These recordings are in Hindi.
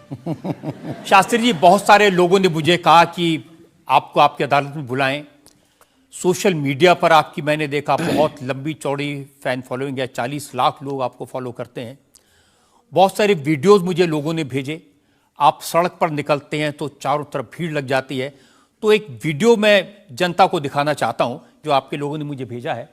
शास्त्री जी, बहुत सारे लोगों ने मुझे कहा कि आपको आपकी अदालत में बुलाएं। सोशल मीडिया पर आपकी मैंने देखा बहुत लंबी चौड़ी फैन फॉलोइंग है, 40 लाख लोग आपको फॉलो करते हैं। बहुत सारे वीडियोस मुझे लोगों ने भेजे। आप सड़क पर निकलते हैं तो चारों तरफ भीड़ लग जाती है। तो एक वीडियो मैं जनता को दिखाना चाहता हूं जो आपके लोगों ने मुझे भेजा है।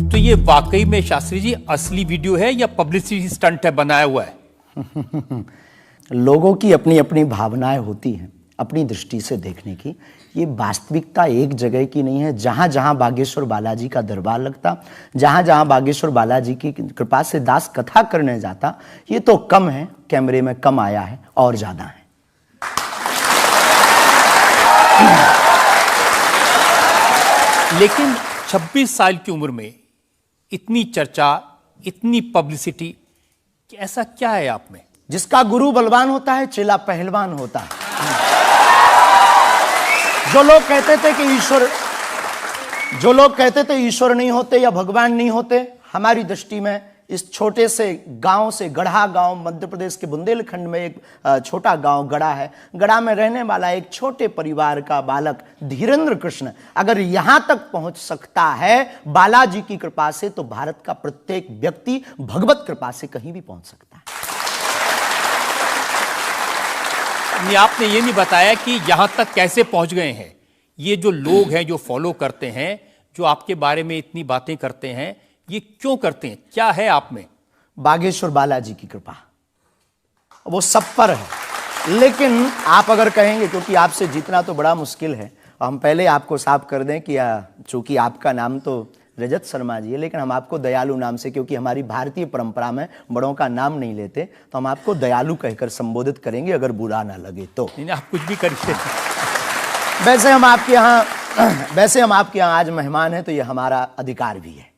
तो ये वाकई में शास्त्री जी असली वीडियो है या पब्लिसिटी स्टंट है, बनाया हुआ है? लोगों की अपनी अपनी भावनाएं होती हैं, अपनी दृष्टि से देखने की। ये वास्तविकता एक जगह की नहीं है। जहां जहां बागेश्वर बालाजी का दरबार लगता, जहां जहां बागेश्वर बालाजी की कृपा से दास कथा करने जाता, ये तो कम है, कैमरे में कम आया है, और ज्यादा है। लेकिन 26 साल की उम्र में इतनी चर्चा, इतनी पब्लिसिटी, ऐसा क्या है आप में? जिसका गुरु बलवान होता है, चेला पहलवान होता है। जो लोग कहते थे ईश्वर नहीं होते या भगवान नहीं होते, हमारी दृष्टि में इस छोटे से गांव से, गढ़ा गांव, मध्य प्रदेश के बुंदेलखंड में एक छोटा गांव गढ़ा है। गढ़ा में रहने वाला एक छोटे परिवार का बालक धीरेन्द्र कृष्ण अगर यहां तक पहुंच सकता है बालाजी की कृपा से, तो भारत का प्रत्येक व्यक्ति भगवत कृपा से कहीं भी पहुंच सकता है। आपने ये नहीं बताया कि यहां तक कैसे पहुंच गए हैं। ये जो लोग हैं, जो फॉलो करते हैं, जो आपके बारे में इतनी बातें करते हैं, ये क्यों करते हैं? क्या है आप में? बागेश्वर बालाजी की कृपा, वो सब पर है। लेकिन आप अगर कहेंगे, क्योंकि आपसे जीतना तो बड़ा मुश्किल है, हम पहले आपको साफ कर दें कि चूंकि आपका नाम तो रजत शर्मा जी है, लेकिन हम आपको दयालु नाम से, क्योंकि हमारी भारतीय परंपरा में बड़ों का नाम नहीं लेते, तो हम आपको दयालु कहकर संबोधित करेंगे, अगर बुरा ना लगे तो। नहीं, आप कुछ भी करिए। वैसे हम आपके यहाँ आज मेहमान हैं, तो ये हमारा अधिकार भी है।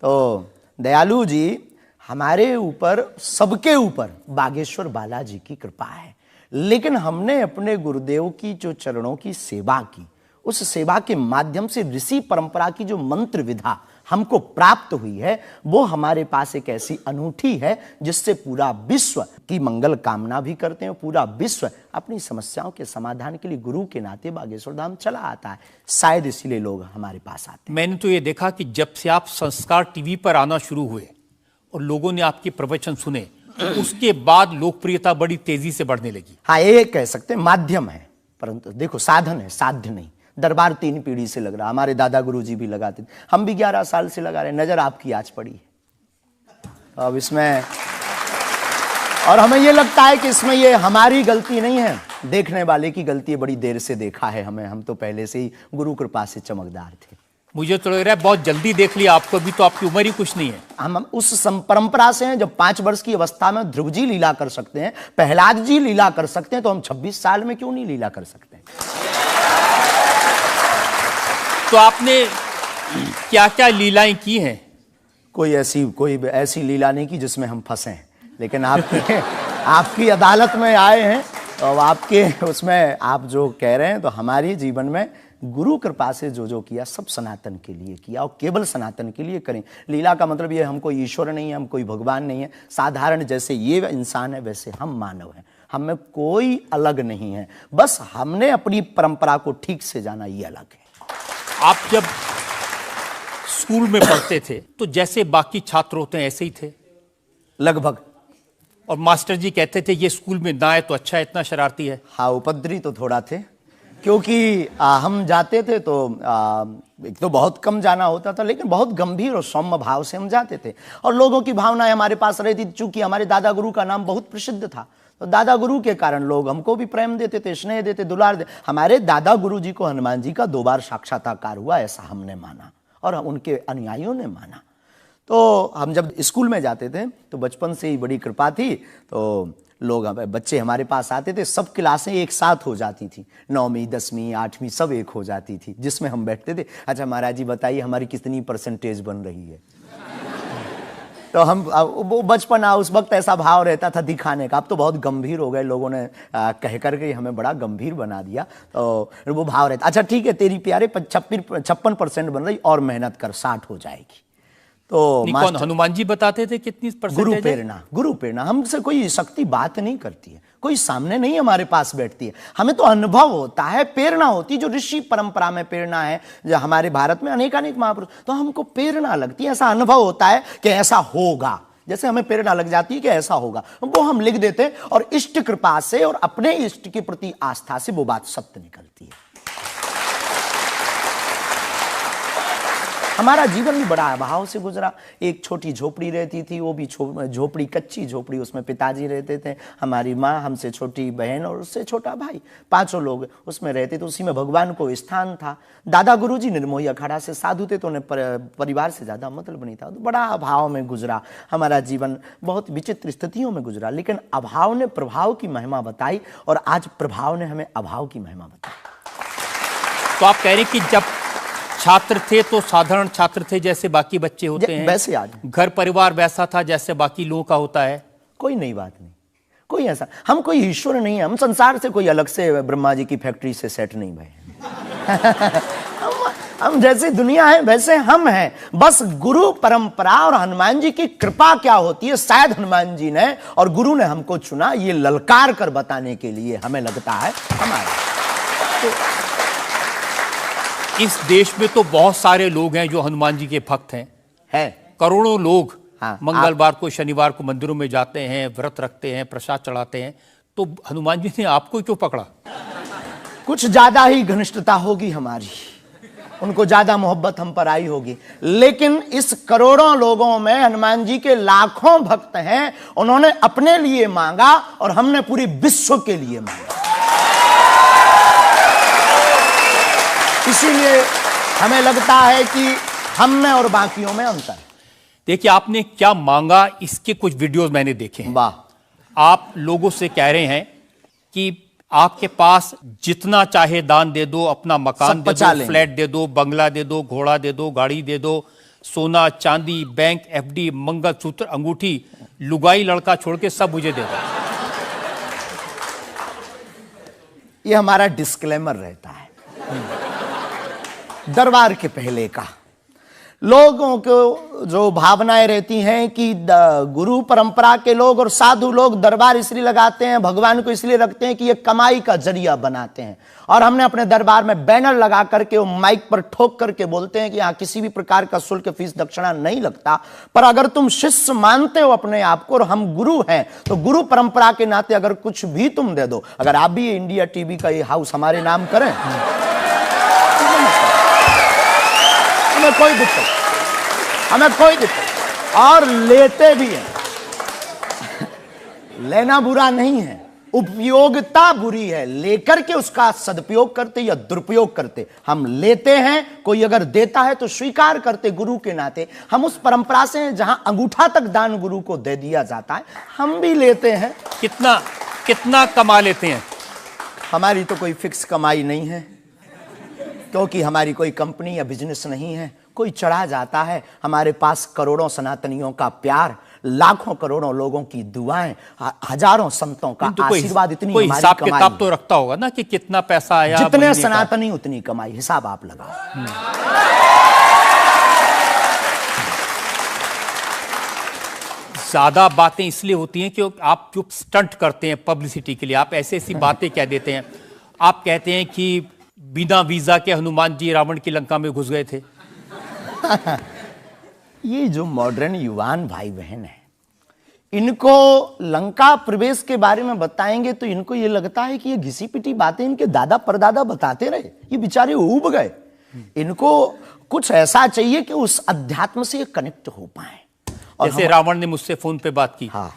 तो दयालु जी, हमारे ऊपर, सबके ऊपर बागेश्वर बालाजी की कृपा है। लेकिन हमने अपने गुरुदेव की जो चरणों की सेवा की, उस सेवा के माध्यम से ऋषि परंपरा की जो मंत्र विधा हमको प्राप्त हुई है, वो हमारे पास एक ऐसी अनूठी है जिससे पूरा विश्व की मंगल कामना भी करते हैं। पूरा विश्व अपनी समस्याओं के समाधान के लिए गुरु के नाते बागेश्वर धाम चला आता है। शायद इसीलिए लोग हमारे पास आते हैं। मैंने तो ये देखा कि जब से आप संस्कार टीवी पर आना शुरू हुए और लोगों ने आपके प्रवचन सुने, उसके बाद लोकप्रियता बड़ी तेजी से बढ़ने लगी। हाँ, ये कह सकते हैं माध्यम है, परंतु देखो साधन है, साध्य नहीं। दरबार 3 पीढ़ी से लग रहा, हमारे दादा गुरु जी भी लगाते थे, हम भी 11 साल से लगा रहे। नजर आपकी आज पड़ी है अब इसमें, और हमें ये लगता है कि इसमें ये हमारी गलती नहीं है, देखने वाले की गलती है। बड़ी देर से देखा है हमें, हम तो पहले से ही गुरु कृपा से चमकदार थे। मुझे तो लग रहा है बहुत जल्दी देख लिया आपको, भी तो आपकी उम्र ही कुछ नहीं है। हम उस परंपरा से हैं, जब 5 वर्ष की अवस्था में ध्रुव जी लीला कर सकते हैं, प्रहलाद जी लीला कर सकते हैं, तो हम 26 साल में क्यों नहीं लीला कर सकते? तो आपने क्या क्या लीलाएं की हैं? कोई ऐसी लीला नहीं की जिसमें हम फंसे, लेकिन आपकी अदालत में आए हैं, तो आपके उसमें आप जो कह रहे हैं, तो हमारे जीवन में गुरु कृपा से जो किया सब सनातन के लिए किया, और केवल सनातन के लिए करें। लीला का मतलब ये, हम कोई ईश्वर नहीं है, हम कोई भगवान नहीं है। साधारण जैसे ये इंसान है, वैसे हम मानव हैं, हम में कोई अलग नहीं है। बस हमने अपनी परंपरा को ठीक से जाना, ये अलग है। आप जब स्कूल में पढ़ते थे तो जैसे बाकी छात्र होते हैं ऐसे ही थे लगभग, और मास्टर जी कहते थे ये स्कूल में ना आए तो अच्छा है, इतना शरारती है? हाँ, उपद्रवी तो थोड़ा थे, क्योंकि हम जाते थे तो एक तो बहुत कम जाना होता था, लेकिन बहुत गंभीर और सौम्य भाव से हम जाते थे, और लोगों की भावनाएं हमारे पास रहती थी। चूंकि हमारे दादा गुरु का नाम बहुत प्रसिद्ध था, तो दादा गुरु के कारण लोग हमको भी प्रेम देते थे, स्नेह देते, दुलार देते। हमारे दादा गुरु जी को हनुमान जी का 2 बार साक्षात्कार हुआ, ऐसा हमने माना, और उनके अनुयायियों ने माना। तो हम जब स्कूल में जाते थे, तो बचपन से ही बड़ी कृपा थी, तो लोग, बच्चे हमारे पास आते थे, सब क्लासें एक साथ हो जाती थी, 9वीं 10वीं 8वीं सब एक हो जाती थी, जिसमें हम बैठते थे। अच्छा महाराज जी बताइए हमारी कितनी परसेंटेज बन रही है? तो हम वो बचपना, उस वक्त ऐसा भाव रहता था दिखाने का। अब तो बहुत गंभीर हो गए, लोगों ने कह करके हमें बड़ा गंभीर बना दिया। तो वो भाव रहता, अच्छा ठीक है तेरी प्यारे 56% बन रही, और मेहनत कर 60 हो जाएगी। तो कौन हनुमान जी बताते थे कितनी परसेंटेज है? गुरु प्रेरणा। हमसे कोई शक्ति बात नहीं करती है, कोई सामने नहीं हमारे पास बैठती है, हमें तो अनुभव होता है, प्रेरणा होती है। जो ऋषि परंपरा में प्रेरणा है, जो हमारे भारत में अनेकानेक महापुरुष, तो हमको प्रेरणा लगती है, ऐसा अनुभव होता है कि ऐसा होगा। जैसे हमें प्रेरणा लग जाती है कि ऐसा होगा, वो हम लिख देते हैं, और इष्ट कृपा से और अपने इष्ट के प्रति आस्था से वो बात सत्य निकलती है। हमारा जीवन भी बड़ा अभाव से गुजरा। एक छोटी झोपड़ी रहती थी, वो भी झोपड़ी, कच्ची झोपड़ी, उसमें पिताजी रहते थे, हमारी माँ, हमसे छोटी बहन और उससे छोटा भाई, 5 लोग उसमें रहते थे। उसी में भगवान को स्थान था। दादा गुरुजी निर्मोही अखाड़ा से साधु थे, तो उन्हें परिवार से ज्यादा मतलब नहीं था। तो बड़ा अभाव में गुजरा हमारा जीवन, बहुत विचित्र स्थितियों में गुजरा। लेकिन अभाव ने प्रभाव की महिमा बताई, और आज प्रभाव ने हमें अभाव की महिमा बताई। तो आप कह रहे हैं कि जब छात्र थे तो साधारण छात्र थे, जैसे बाकी बच्चे होते हैं, वैसे आज घर परिवार वैसा था जैसे बाकी लोगों का होता है। कोई नई बात नहीं, कोई ऐसा, हम कोई ईश्वर नहीं है, हम संसार से कोई अलग से ब्रह्मा जी की फैक्ट्री से सेट नहीं भये। हम जैसे दुनिया है वैसे हम हैं। बस गुरु परंपरा और हनुमान जी की कृपा क्या होती है, शायद हनुमान जी ने और गुरु ने हमको चुना ये ललकार कर बताने के लिए, हमें लगता है हमारा। तो इस देश में तो बहुत सारे लोग हैं जो हनुमान जी के भक्त हैं, करोड़ों लोग। हाँ, मंगलवार को, शनिवार को मंदिरों में जाते हैं, व्रत रखते हैं, प्रसाद चढ़ाते हैं। तो हनुमान जी ने आपको क्यों पकड़ा? कुछ ज्यादा ही घनिष्ठता होगी हमारी, उनको ज्यादा मोहब्बत हम पर आई होगी। लेकिन इस करोड़ों लोगों में हनुमान जी के लाखों भक्त हैं। उन्होंने अपने लिए मांगा और हमने पूरी विश्व के लिए मांगा। इसीलिए हमें लगता है कि हम में और बाकियों में अंतर है। देखिए आपने क्या मांगा, इसके कुछ वीडियोस मैंने देखे हैं। वाह। आप लोगों से कह रहे हैं कि आपके पास जितना चाहे दान दे दो, अपना मकान दे दो, फ्लैट दे दो, बंगला दे दो, घोड़ा दे दो, गाड़ी दे दो, सोना चांदी, बैंक, एफडी, मंगलसूत्र, अंगूठी, लुगाई लड़का छोड़ के सब मुझे दे दो। ये हमारा डिस्क्लेमर रहता है दरबार के पहले का। लोगों को जो भावनाएं रहती हैं कि गुरु परंपरा के लोग और साधु लोग दरबार इसलिए लगाते हैं, भगवान को इसलिए रखते हैं कि ये कमाई का जरिया बनाते हैं। और हमने अपने दरबार में बैनर लगा करके, वो माइक पर ठोक करके बोलते हैं कि यहाँ किसी भी प्रकार का शुल्क, फीस, दक्षिणा नहीं लगता। पर अगर तुम शिष्य मानते हो अपने आप को और हम गुरु हैं, तो गुरु परंपरा के नाते अगर कुछ भी तुम दे दो, अगर आप भी इंडिया टीवी का ये हाउस हमारे नाम करें, हमें कोई दिक्कत, हमें कोई दिक्कत, और लेते भी हैं। लेना बुरा नहीं है, उपयोगिता बुरी है। लेकर के उसका सदुपयोग करते या दुरुपयोग करते, हम लेते हैं। कोई अगर देता है तो स्वीकार करते गुरु के नाते। हम उस परंपरा से हैं जहां अंगूठा तक दान गुरु को दे दिया जाता है, हम भी लेते हैं। कितना कमा लेते हैं? हमारी तो कोई फिक्स कमाई नहीं है, क्योंकि हमारी कोई कंपनी या बिजनेस नहीं है। कोई चढ़ा जाता है, हमारे पास करोड़ों सनातनियों का प्यार, लाखों करोड़ों लोगों की दुआएं, हजारों संतों का आशीर्वाद, इतनी कोई हिसाब किताब तो रखता होगा ना कि कितना पैसा आया। जितने सनातनी उतनी कमाई, हिसाब आप लगाओ। ज्यादा बातें इसलिए होती हैं कि आप जो स्टंट करते हैं पब्लिसिटी के लिए, आप ऐसी ऐसी बातें कह देते हैं। आप कहते हैं कि बिना वीजा के हनुमान जी रावण की लंका में घुस गए थे। ये जो मॉडर्न युवान भाई बहन है, इनको लंका प्रवेश के बारे में बताएंगे तो इनको ये लगता है कि ये घिसी पिटी बातें इनके दादा परदादा बताते रहे, ये बेचारे ऊब गए। इनको कुछ ऐसा चाहिए कि उस अध्यात्म से ये कनेक्ट हो पाए। और जैसे रावण ने मुझसे फोन पे बात की। हाँ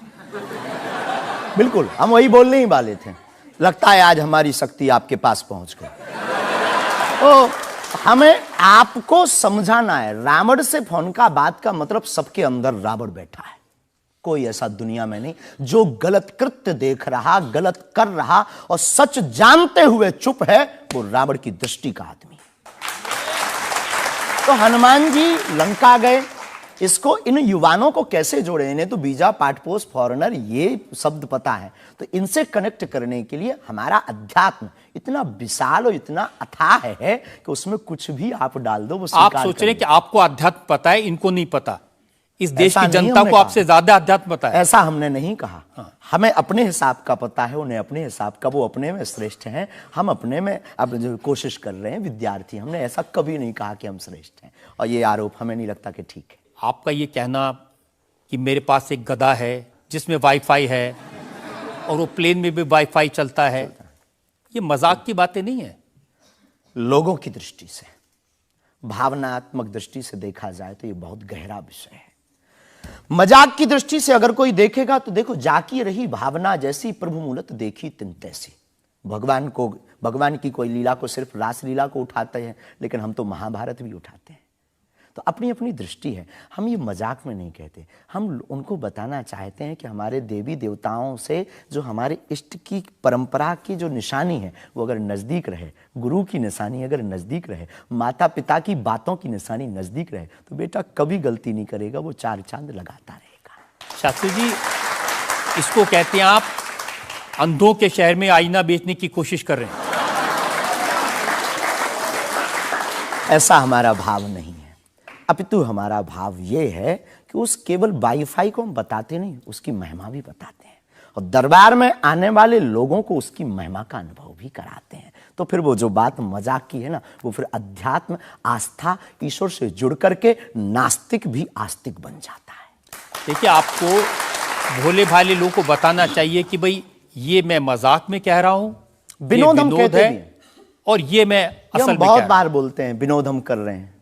बिल्कुल, हम वही बोलने ही वाले थे। लगता है आज हमारी शक्ति आपके पास पहुंच गई। तो हमें आपको समझाना है, रावण से फोन का बात का मतलब सबके अंदर रावण बैठा है। कोई ऐसा दुनिया में नहीं जो गलत कृत्य देख रहा, गलत कर रहा और सच जानते हुए चुप है, वो रावण की दृष्टि का आदमी। तो हनुमान जी लंका गए, इसको इन युवाओं को कैसे जोड़े, इन्हें तो वीजा, पासपोर्ट, फॉरेनर ये शब्द पता है, तो इनसे कनेक्ट करने के लिए हमारा अध्यात्म इतना विशाल और इतना अथाह है कि उसमें कुछ भी आप डाल दो वो आप स्वीकार सोच रहे हैं करेंगे। कि आपको अध्यात्म पता है, इनको नहीं पता। इस देश ऐसा की नहीं जनता हमने को कहा। आपसे ज्यादा अध्यात्म पता है। ऐसा हमने नहीं कहा। हमें अपने हिसाब का पता है, उन्हें अपने हिसाब का, वो अपने में श्रेष्ठ हैं, हम अपने में अब जो कोशिश कर रहे हैं विद्यार्थी। हमने ऐसा कभी नहीं कहा कि हम श्रेष्ठ हैं, और ये आरोप हमें नहीं लगता कि ठीक है। आपका ये कहना कि मेरे पास एक गधा है जिसमें वाईफाई है और वो प्लेन में भी वाईफाई चलता है, ये मजाक की बातें नहीं है। लोगों की दृष्टि से, भावनात्मक दृष्टि से देखा जाए तो ये बहुत गहरा विषय है। मजाक की दृष्टि से अगर कोई देखेगा तो देखो, जाकी रही भावना जैसी प्रभु मूलत देखी तिन तैसी। भगवान की कोई लीला को सिर्फ रास लीला को उठाते हैं, लेकिन हम तो महाभारत भी उठाते हैं। तो अपनी अपनी दृष्टि है, हम ये मजाक में नहीं कहते। हम उनको बताना चाहते हैं कि हमारे देवी देवताओं से जो हमारे इष्ट की परंपरा की जो निशानी है वो अगर नज़दीक रहे, गुरु की निशानी अगर नज़दीक रहे, माता पिता की बातों की निशानी नज़दीक रहे, तो बेटा कभी गलती नहीं करेगा, वो चार चांद लगाता रहेगा। शास्त्री जी, इसको कहते हैं आप अंधों के शहर में आईना बेचने की कोशिश कर रहे हैं। ऐसा हमारा भाव नहीं है, अपितु हमारा भाव ये है कि उस केवल वाईफाई को हम बताते नहीं, उसकी महिमा भी बताते हैं, और दरबार में आने वाले लोगों को उसकी महिमा का अनुभव भी कराते हैं। तो फिर वो जो बात मजाक की है ना, वो फिर अध्यात्म, आस्था, ईश्वर से जुड़ करके नास्तिक भी आस्तिक बन जाता है। देखिए, आपको भोले भाले लोगों को बताना चाहिए कि भाई ये मैं मजाक में कह रहा हूं, विनोद हम कहते है, भी हैं। और ये मैं ये असल हम में बहुत कह बार बोलते हैं, विनोद हम कर रहे हैं,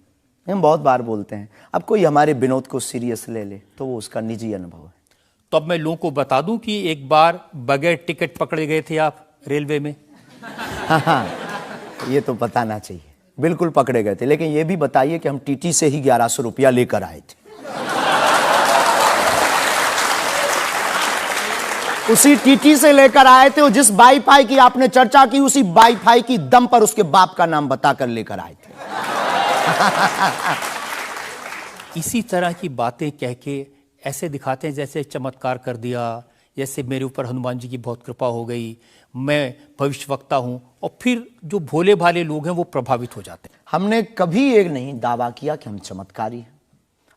हम बहुत बार बोलते हैं। अब कोई हमारे विनोद को सीरियस ले ले तो वो उसका निजी अनुभव है। तो अब मैं लोगों को बता दूं कि एक बार बगैर टिकट पकड़े गए थे आप रेलवे में। हाँ, ये तो बताना चाहिए, बिल्कुल पकड़े गए थे, लेकिन ये भी बताइए कि हम टीटी से ही 1100 रुपया लेकर आए थे। उसी टीटी से लेकर आए थे, और जिस वाईफाई की आपने चर्चा की उसी वाईफाई की दम पर उसके बाप का नाम बताकर लेकर आए थे। इसी तरह की बातें कह के ऐसे दिखाते हैं जैसे चमत्कार कर दिया, जैसे मेरे ऊपर हनुमान जी की बहुत कृपा हो गई, मैं भविष्यवक्ता हूं, और फिर जो भोले भाले लोग हैं वो प्रभावित हो जाते हैं। हमने कभी एक नहीं दावा किया कि हम चमत्कारी हैं।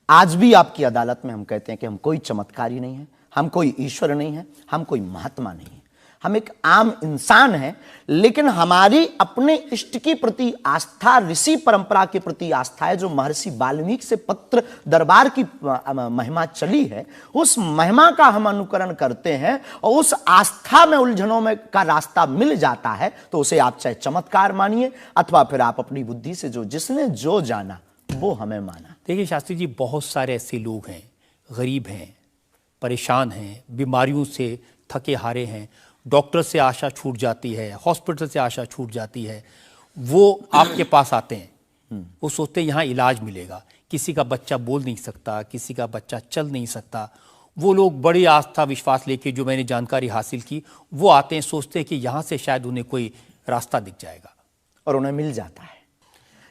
आज भी आपकी अदालत में हम कहते हैं कि हम कोई चमत्कारी नहीं है, हम कोई ईश्वर नहीं है, हम कोई महात्मा नहीं है, हम एक आम इंसान हैं। लेकिन हमारी अपने इष्ट के प्रति आस्था, ऋषि परंपरा के प्रति आस्था है, जो महर्षि वाल्मीकि से पत्र दरबार की महिमा चली है, उस महिमा का हम अनुकरण करते हैं, और उस आस्था में उलझनों में का रास्ता मिल जाता है, तो उसे आप चाहे चमत्कार मानिए अथवा फिर आप अपनी बुद्धि से जो जिसने जो जाना वो हमें माना। देखिए शास्त्री जी, बहुत सारे ऐसे लोग हैं, गरीब हैं, परेशान हैं, बीमारियों से थके हारे हैं, डॉक्टर से आशा छूट जाती है, हॉस्पिटल से आशा छूट जाती है, वो आपके पास आते हैं, वो सोचते हैं यहाँ इलाज मिलेगा। किसी का बच्चा बोल नहीं सकता, किसी का बच्चा चल नहीं सकता, वो लोग बड़ी आस्था विश्वास लेके, जो मैंने जानकारी हासिल की, वो आते हैं, सोचते हैं कि यहाँ से शायद उन्हें कोई रास्ता दिख जाएगा, और उन्हें मिल जाता है।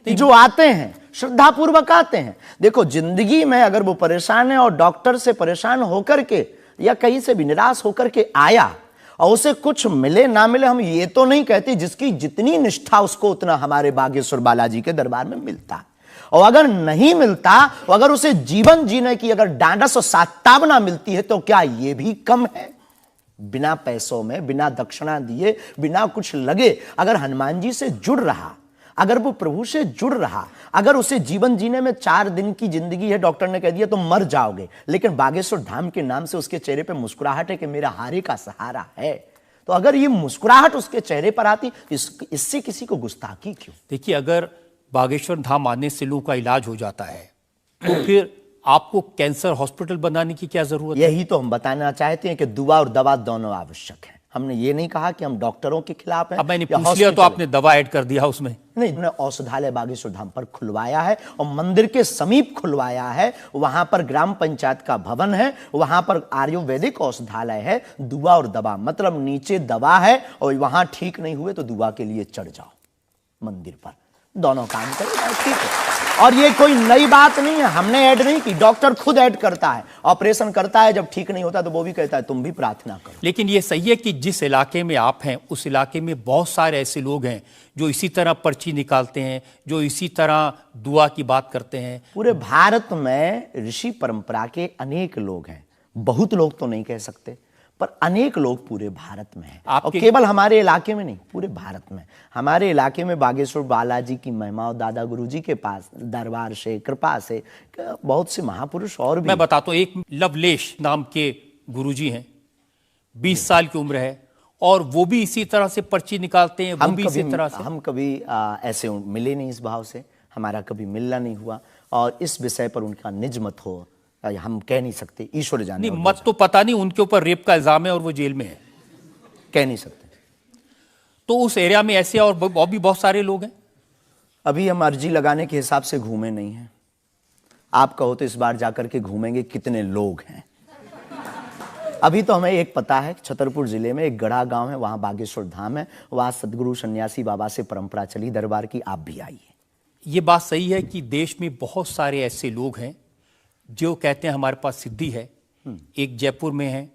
जो आते हैं श्रद्धा पूर्वक आते हैं। देखो, जिंदगी में अगर वो परेशान है और डॉक्टर से परेशान होकर के या कहीं से भी निराश होकर के आया और उसे कुछ मिले ना मिले, हम ये तो नहीं कहते, जिसकी जितनी निष्ठा उसको उतना हमारे बागेश्वर बालाजी के दरबार में मिलता है। और अगर नहीं मिलता, और अगर उसे जीवन जीने की अगर डांडस और सात्तावना मिलती है, तो क्या ये भी कम है? बिना पैसों में, बिना दक्षिणा दिए, बिना कुछ लगे अगर हनुमान जी से जुड़ रहा, अगर वो प्रभु से जुड़ रहा, अगर उसे जीवन जीने में 4 दिन की जिंदगी है, डॉक्टर ने कह दिया तो मर जाओगे, लेकिन बागेश्वर धाम के नाम से उसके चेहरे पे मुस्कुराहट है कि मेरा हारे का सहारा है, तो अगर ये मुस्कुराहट उसके चेहरे पर आती, इससे किसी को गुस्ताखी क्यों? देखिए, अगर बागेश्वर धाम आने से लोगों का इलाज हो जाता है, तो फिर आपको कैंसर हॉस्पिटल बनाने की क्या जरूरत है? यही तो हम बताना चाहते हैं कि दुआ और दवा दोनों आवश्यक है। हमने ये नहीं कहा कि हम डॉक्टरों के खिलाफ हैं। अब मैंने पूछ लिया तो आपने दवा ऐड कर दिया उसमें। नहीं, हमने औषधालय बागेश्वर धाम पर खुलवाया है, और मंदिर के समीप खुलवाया है। वहां पर ग्राम पंचायत का भवन है, वहां पर आयुर्वेदिक औषधालय है। दुआ और दवा मतलब नीचे दवा है, और वहां ठीक नहीं हुए तो दुआ के लिए चढ़ जाओ मंदिर पर, दोनों काम करेगा, ठीक है। और ये कोई नई बात नहीं है, हमने ऐड नहीं की, डॉक्टर खुद ऐड करता है, ऑपरेशन करता है, जब ठीक नहीं होता तो वो भी कहता है तुम भी प्रार्थना करो। लेकिन ये सही है कि जिस इलाके में आप हैं उस इलाके में बहुत सारे ऐसे लोग हैं जो इसी तरह पर्ची निकालते हैं, जो इसी तरह दुआ की बात करते हैं। पूरे भारत में ऋषि परंपरा के अनेक लोग हैं, बहुत लोग तो नहीं कह सकते, पर अनेक लोग पूरे भारत में हैं। और केवल हमारे इलाके में नहीं, पूरे भारत में। हमारे इलाके में बागेश्वर बालाजी की महिमा और दादा गुरुजी के पास दरबार से, कृपा से बहुत से महापुरुष और भी। मैं बताता हूँ, एक लवलेश नाम के गुरुजी हैं, 20 साल की उम्र है, और वो भी इसी तरह से पर्ची निकालते हैं। वो भी इसी तरह से। हम कभी ऐसे मिले नहीं, इस भाव से हमारा कभी मिलना नहीं हुआ, और इस विषय पर उनका निज मत हो हम कह नहीं सकते, ईश्वर जाने। नहीं, मत तो पता नहीं, उनके ऊपर रेप का इल्जाम है और वो जेल में है, कह नहीं सकते। तो उस एरिया में ऐसे और भी बहुत सारे लोग हैं। अभी हम अर्जी लगाने के हिसाब से घूमे नहीं हैं। आप कहो तो इस बार जाकर के घूमेंगे कितने लोग हैं। अभी तो हमें एक पता है, छतरपुर जिले में एक गढ़ा गांव है, वहां बागेश्वर धाम है, वहां सदगुरु सन्यासी बाबा से परंपरा चली दरबार की, आप भी आइए। ये बात सही है कि देश में बहुत सारे ऐसे लोग हैं जो कहते हैं हमारे पास सिद्धि है। एक जयपुर में है,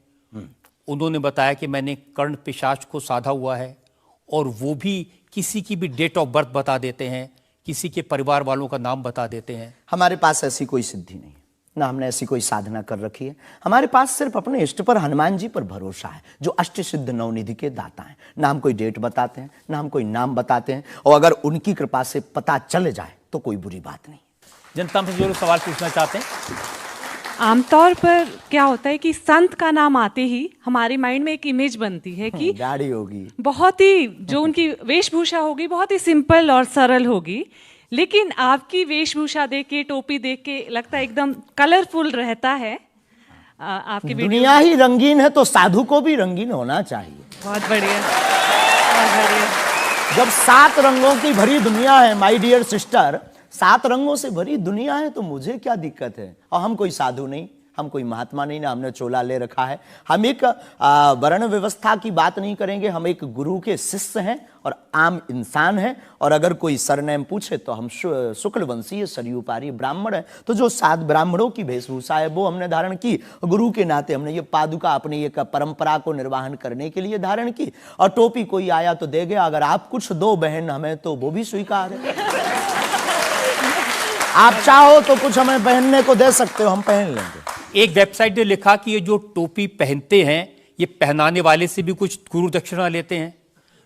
उन्होंने बताया कि मैंने कर्ण पिशाच को साधा हुआ है, और वो भी किसी की भी डेट ऑफ बर्थ बता देते हैं, किसी के परिवार वालों का नाम बता देते हैं। हमारे पास ऐसी कोई सिद्धि नहीं है, ना हमने ऐसी कोई साधना कर रखी है। हमारे पास सिर्फ अपने इष्ट पर, हनुमान जी पर भरोसा है, जो अष्ट सिद्ध नवनिधि के दाता हैं। ना हम कोई डेट बताते हैं, ना हम कोई नाम बताते हैं, और अगर उनकी कृपा से पता चल जाए तो कोई बुरी बात नहीं। जनता में जो लोग सवाल पूछना चाहते हैं। आमतौर पर क्या होता है कि संत का नाम आते ही हमारे माइंड में एक इमेज बनती है कि गाड़ी होगी, बहुत ही जो उनकी वेशभूषा होगी बहुत ही सिंपल और सरल होगी, लेकिन आपकी वेशभूषा देख के, टोपी देख के लगता है एकदम कलरफुल रहता है। आपकी दुनिया ही रंगीन है तो साधु को भी रंगीन होना चाहिए। बहुत बढ़िया, बहुत बढ़िया। जब 7 रंगों की भरी दुनिया है माय डियर सिस्टर, 7 रंगों से भरी दुनिया है, तो मुझे क्या दिक्कत है। और हम कोई साधु नहीं, हम कोई महात्मा नहीं, ना हमने चोला ले रखा है। हम एक वर्ण व्यवस्था की बात नहीं करेंगे, हम एक गुरु के शिष्य हैं और आम इंसान हैं। और अगर कोई सरनेम पूछे तो हम शुक्ल वंशीय सरयूपारी ब्राह्मण है। तो जो 7 ब्राह्मणों की वेशभूषा है वो हमने धारण की, गुरु के नाते हमने ये पादुका अपनी एक परंपरा को निर्वाहन करने के लिए धारण की। और टोपी कोई आया तो दे गया, अगर आप कुछ दो बहन हमें तो वो भी स्वीकार है। आप चाहो तो कुछ हमें पहनने को दे सकते हो, हम पहन लेंगे। एक वेबसाइट ने लिखा कि ये जो टोपी पहनते हैं ये पहनाने वाले से भी कुछ गुरु दक्षिणा लेते हैं,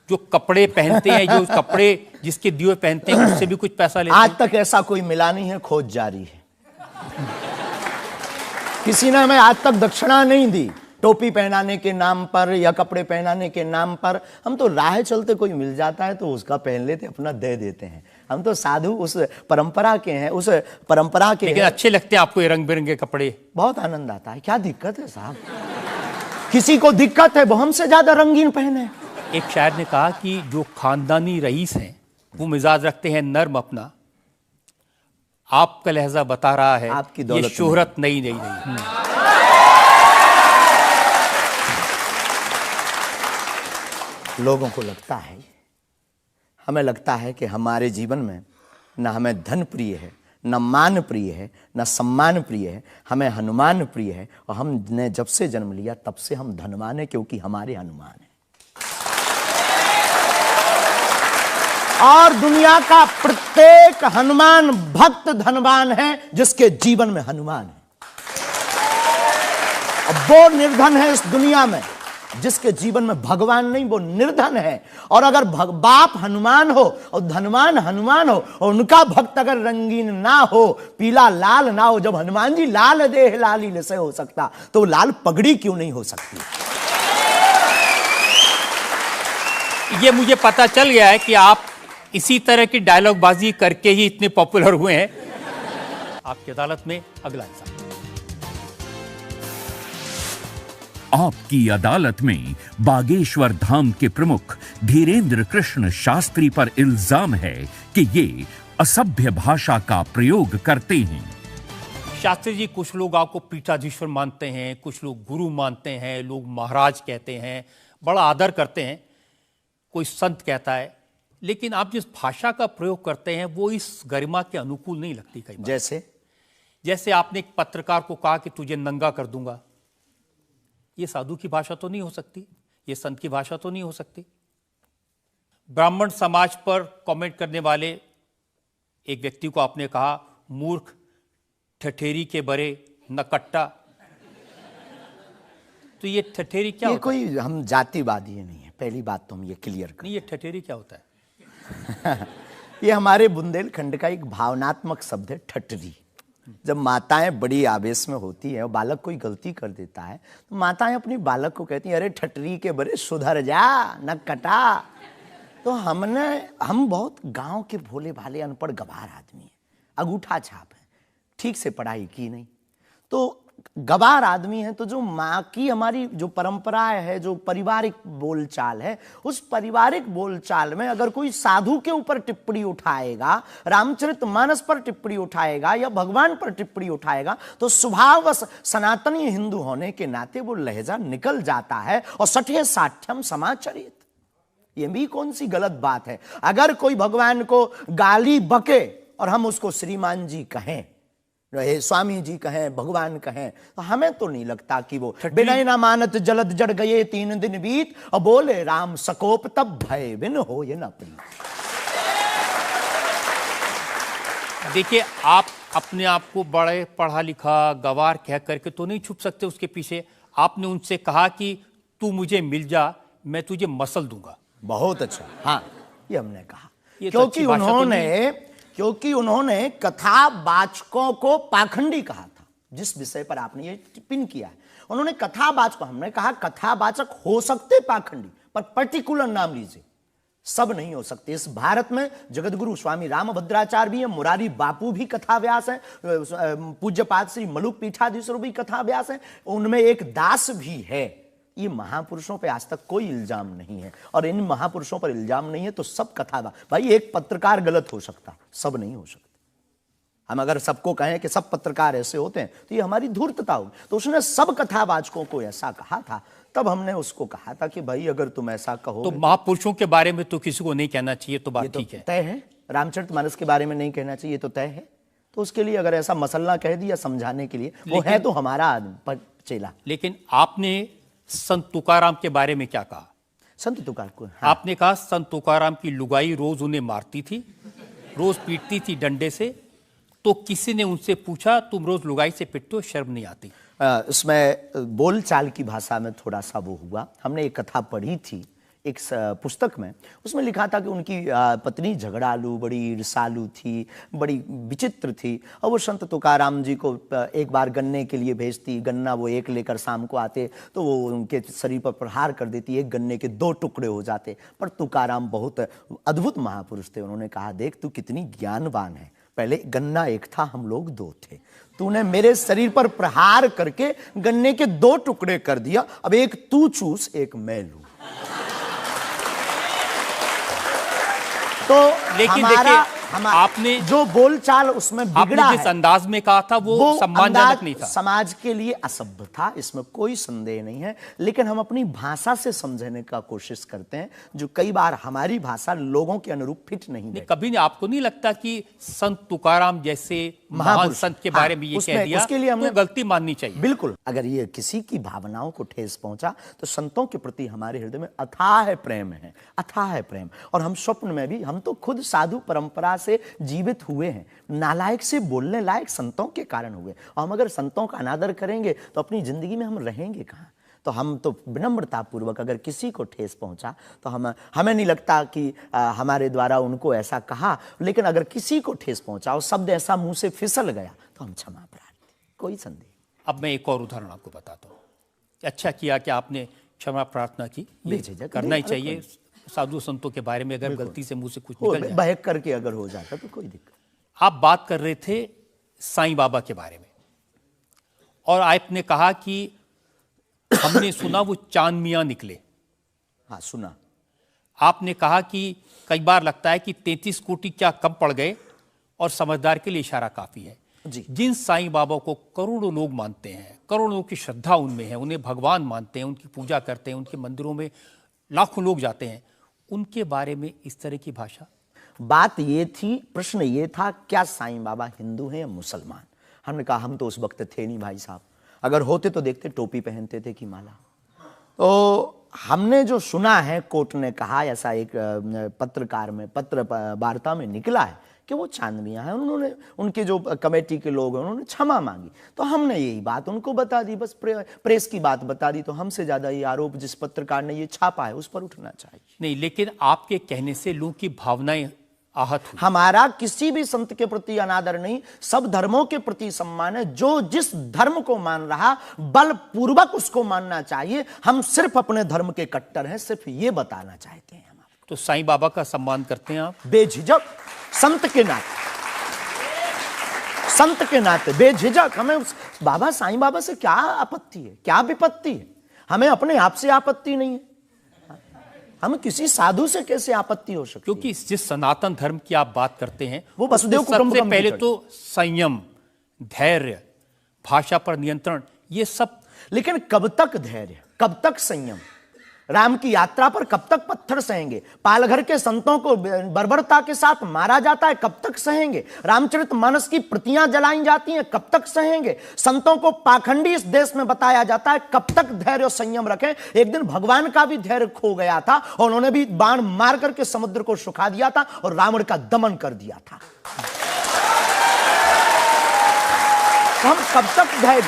जो कपड़े पहनते हैं, जो कपड़े जिसके दिए पहनते हैं उससे भी कुछ पैसा लेते हैं। आज तक ऐसा कोई मिला नहीं है, खोज जारी है। किसी ने हमें आज तक दक्षिणा नहीं दी टोपी पहनाने के नाम पर या कपड़े पहनाने के नाम पर। हम तो राह चलते कोई मिल जाता है तो उसका पहन लेते, अपना दे देते हैं। हम तो साधु उस परंपरा के हैं, उस परंपरा के। लेकिन अच्छे लगते हैं आपको ये रंग बिरंगे कपड़े? बहुत आनंद आता है। क्या दिक्कत है साहब? किसी को दिक्कत है वो हमसे ज्यादा रंगीन पहने। एक शायर ने कहा कि जो खानदानी रईस हैं वो मिजाज रखते हैं नर्म अपना, आपका लहजा बता रहा है आपकी ये दौलत शोहरत नहीं। लोगों को लगता है, हमें लगता है कि हमारे जीवन में न हमें धन प्रिय है, न मान प्रिय है, न सम्मान प्रिय है, हमें हनुमान प्रिय है। और हमने जब से जन्म लिया तब से हम धनवान हैं, क्योंकि हमारे हनुमान हैं। और दुनिया का प्रत्येक हनुमान भक्त धनवान है जिसके जीवन में हनुमान है। और वो निर्धन है इस दुनिया में जिसके जीवन में भगवान नहीं, वो निर्धन है। और अगर बाप हनुमान हो और धनवान हनुमान हो और उनका भक्त अगर रंगीन ना हो, पीला लाल ना हो, जब हनुमान जी लाल देह लाली से हो सकता तो लाल पगड़ी क्यों नहीं हो सकती? ये मुझे पता चल गया है कि आप इसी तरह की डायलॉग बाजी करके ही इतने पॉपुलर हुए हैं। आपकी अदालत में अगला इंसान। आपकी अदालत में बागेश्वर धाम के प्रमुख धीरेन्द्र कृष्ण शास्त्री पर इल्जाम है कि ये असभ्य भाषा का प्रयोग करते हैं। शास्त्री जी, कुछ लोग आपको पीठाधीश्वर मानते हैं, कुछ लोग गुरु मानते हैं, लोग महाराज कहते हैं, बड़ा आदर करते हैं। कोई संत कहता है लेकिन आप जिस भाषा का प्रयोग करते हैं वो इस गरिमा के अनुकूल नहीं लगती कई बार। जैसे आपने एक पत्रकार को कहा कि तुझे नंगा कर दूंगा, ये साधु की भाषा तो नहीं हो सकती, ये संत की भाषा तो नहीं हो सकती। ब्राह्मण समाज पर कमेंट करने वाले एक व्यक्ति को आपने कहा मूर्ख, ठठेरी के बरे, नकट्टा। तो ये ठठेरी क्या होता है? कोई हम जातिवादी नहीं है, पहली बात तो हम ये क्लियर करें। नहीं, ये ठठेरी क्या होता है? ये हमारे बुंदेलखंड का एक भावनात्मक शब्द है, ठठरी। जब माताएं बड़ी आवेश में होती है और बालक कोई गलती कर देता है तो माताएं अपनी बालक को कहती हैं, अरे ठठरी के बरे सुधर जा, न कटा। तो हम बहुत गांव के भोले भाले अनपढ़ गवार आदमी हैं, अंगूठा छाप है, ठीक से पढ़ाई की नहीं, तो गवार आदमी है। तो जो माँ की हमारी जो परंपरा है, जो पारिवारिक बोलचाल है, उस पारिवारिक बोलचाल में अगर कोई साधु के ऊपर टिप्पणी उठाएगा, रामचरितमानस पर टिप्पणी उठाएगा या भगवान पर टिप्पणी उठाएगा, तो स्वभावश सनातनी हिंदू होने के नाते वो लहजा निकल जाता है। और सठे साठ्यम समाचरित, ये भी कौन सी गलत बात है? अगर कोई भगवान को गाली बके और हम उसको श्रीमान जी कहें, स्वामी जी कहें, भगवान कहें, तो हमें तो नहीं लगता कि वो बिनय ना मानत जलद जड़ गए 3 दिन बीत, और बोले राम सकोप तब भय बिन हो ये न प्रीत। देखिए, आप अपने आप को बड़े पढ़ा लिखा गवार कह करके तो नहीं छुप सकते उसके पीछे। आपने उनसे कहा कि तू मुझे मिल जा, मैं तुझे मसल दूंगा। बहुत अच्छा, हाँ, ये हमने कहा, क्योंकि उन्होंने कथावाचकों को पाखंडी कहा था, जिस विषय पर आपने ये टिप्पणी किया है। उन्होंने कथावाचक, हमने कहा कथावाचक हो सकते पाखंडी, पर पर्टिकुलर नाम लीजिए, सब नहीं हो सकते। इस भारत में जगतगुरु स्वामी रामभद्राचार्य भी है, मुरारी बापू भी कथाव्यास है, पूज्यपाद श्री मलुक पीठाधीश्वर भी कथाव्यास है, उनमें एक दास भी है। ये महापुरुषों पे आज तक कोई इल्जाम नहीं है, और इन महापुरुषों पर इल्जाम नहीं है तो सब कथा। भाई, एक पत्रकार गलत हो सकता, सब नहीं हो सकता। हम अगर सबको कहें कि सब पत्रकार ऐसे होते हैं तो ये हमारी धूर्तता होगी। तो उसने सब कथावाचकों को ऐसा कहा था, तब हमने उसको कहा था कि भाई अगर तुम ऐसा कहो तो महापुरुषों के बारे में तो किसी को नहीं कहना चाहिए, तो बात ठीक है, तय है। रामचरितमानस के बारे में नहीं कहना चाहिए तो तय है। तो उसके लिए अगर ऐसा मसला कह दिया समझाने के लिए, वो है तो हमारा चेला। लेकिन आपने संत तुकाराम के बारे में क्या कहा? संत तुकार को आपने कहा संत तुकाराम की लुगाई रोज उन्हें मारती थी, रोज पीटती थी डंडे से। तो किसी ने उनसे पूछा, तुम रोज लुगाई से पिटते हो, शर्म नहीं आती? इसमें बोलचाल की भाषा में थोड़ा सा वो हुआ। हमने एक कथा पढ़ी थी एक पुस्तक में, उसमें लिखा था कि उनकी पत्नी झगड़ालू, बड़ी ईर्षालु थी, बड़ी विचित्र थी, और वो संत तुकाराम जी को एक बार गन्ने के लिए भेजती, गन्ना वो एक लेकर शाम को आते तो वो उनके शरीर पर प्रहार कर देती, एक गन्ने के 2 टुकड़े हो जाते। पर तुकाराम बहुत अद्भुत महापुरुष थे, उन्होंने कहा, देख तू कितनी ज्ञानवान है, पहले गन्ना एक था, हम लोग 2 थे, तूने मेरे शरीर पर प्रहार करके गन्ने के 2 टुकड़े कर दिया, अब एक तू चूस एक मैं लूं। तो लेकिन आपने जो बोलचाल उसमें बिगड़ा है, जिस अंदाज में कहा था वो सम्मानजनक नहीं था, समाज के लिए असभ्य था, इसमें कोई संदेह नहीं है। लेकिन हम अपनी भाषा से समझने का कोशिश करते हैं, जो कई बार हमारी भाषा लोगों के अनुरूप फिट नहीं है। कभी नहीं, आपको नहीं लगता कि संत तुकाराम जैसे महान संत के बारे में ये कह दिया, उसके लिए हमें गलती माननी चाहिए? बिल्कुल, अगर ये किसी की भावनाओं को ठेस पहुंचा तो संतों के प्रति हमारे हृदय में अथाह प्रेम है, अथाह प्रेम। और हम स्वप्न में भी, हम तो खुद साधु परंपरा से जीवित हुए हैं, नालायक से बोलने लायक संतों के कारण हुए, और हम अगर संतों का अनादर करेंगे तो अपनी जिंदगी में हम रहेंगे कहां? तो हम तो विनम्रता पूर्वक अगर किसी को ठेस पहुंचा तो हमें नहीं लगता कि हमारे द्वारा उनको ऐसा कहा, लेकिन अगर किसी को ठेस पहुंचा और शब्द ऐसा मुंह से फिसल गया तो हम क्षमा प्रार्थी, कोई संदेह। अब मैं एक और उदाहरण आपको बताता हूँ। अच्छा किया कि आपने क्षमा प्रार्थना की, करना ही चाहिए साधु संतों के बारे में, अगर गलती से मुंह से कुछ निकल जाए, बहक करके अगर हो जाता तो कोई दिक्कत। आप बात कर रहे थे साईं बाबा के बारे में, और आपने कहा कि हमने सुना वो चांद मियां निकले। हाँ, सुना। आपने कहा कि कई बार लगता है कि 33 कोटि क्या कम पड़ गए, और समझदार के लिए इशारा काफी है जी। जिन साईं बाबा को करोड़ों लोग मानते हैं, करोड़ों लोग की श्रद्धा उनमें है, उन्हें भगवान मानते हैं, उनकी पूजा करते हैं, उनके मंदिरों में लाखों लोग जाते हैं, उनके बारे में इस तरह की भाषा? बात ये थी, प्रश्न ये था, क्या साईं बाबा हिंदू हैं या मुसलमान? हमने कहा हम तो उस वक्त थे नहीं भाई साहब, अगर होते तो देखते टोपी पहनते थे कि माला। तो हमने जो सुना है, कोर्ट ने कहा, ऐसा एक पत्रकार में पत्र वार्ता में निकला है कि वो चांदनियां हैं। उन्होंने, उनके जो कमेटी के लोग हैं, उन्होंने क्षमा मांगी। तो हमने यही बात उनको बता दी, बस प्रेस की बात बता दी। तो हमसे ज्यादा ये आरोप जिस पत्रकार ने ये छापा है उस पर उठना चाहिए। नहीं, लेकिन आपके कहने से लोगों की भावनाएं आहत हुई। हमारा किसी भी संत के प्रति अनादर नहीं, सब धर्मों के प्रति सम्मान है। जो जिस धर्म को मान रहा, बलपूर्वक उसको मानना चाहिए। हम सिर्फ अपने धर्म के कट्टर हैं, सिर्फ ये बताना चाहते हैं हम आपको। तो साईं बाबा का सम्मान करते हैं आप? बेझिझक, संत के नाते, संत के नाते बेझिझक। हमें बाबा साईं बाबा से क्या आपत्ति है, क्या विपत्ति है? हमें अपने आप से आपत्ति नहीं है, हमें किसी साधु से कैसे आपत्ति हो सकती? क्योंकि जिस सनातन धर्म की आप बात करते हैं, वो वसुदेव कुटुंबकम सबसे पहले की तो संयम, धैर्य, भाषा पर नियंत्रण, ये सब। लेकिन कब तक धैर्य, कब तक संयम? राम की यात्रा पर कब तक पत्थर सहेंगे? पालघर के संतों को बर्बरता के साथ मारा जाता है, कब तक सहेंगे? रामचरितमानस की प्रतियां जलाई जाती हैं, कब तक सहेंगे? संतों को पाखंडी इस देश में बताया जाता है, कब तक धैर्य और संयम रखें? एक दिन भगवान का भी धैर्य खो गया था और उन्होंने भी बाण मार करके समुद्र को सुखा दिया था और रावण का दमन कर दिया था। तो हम कब तक धैर्य,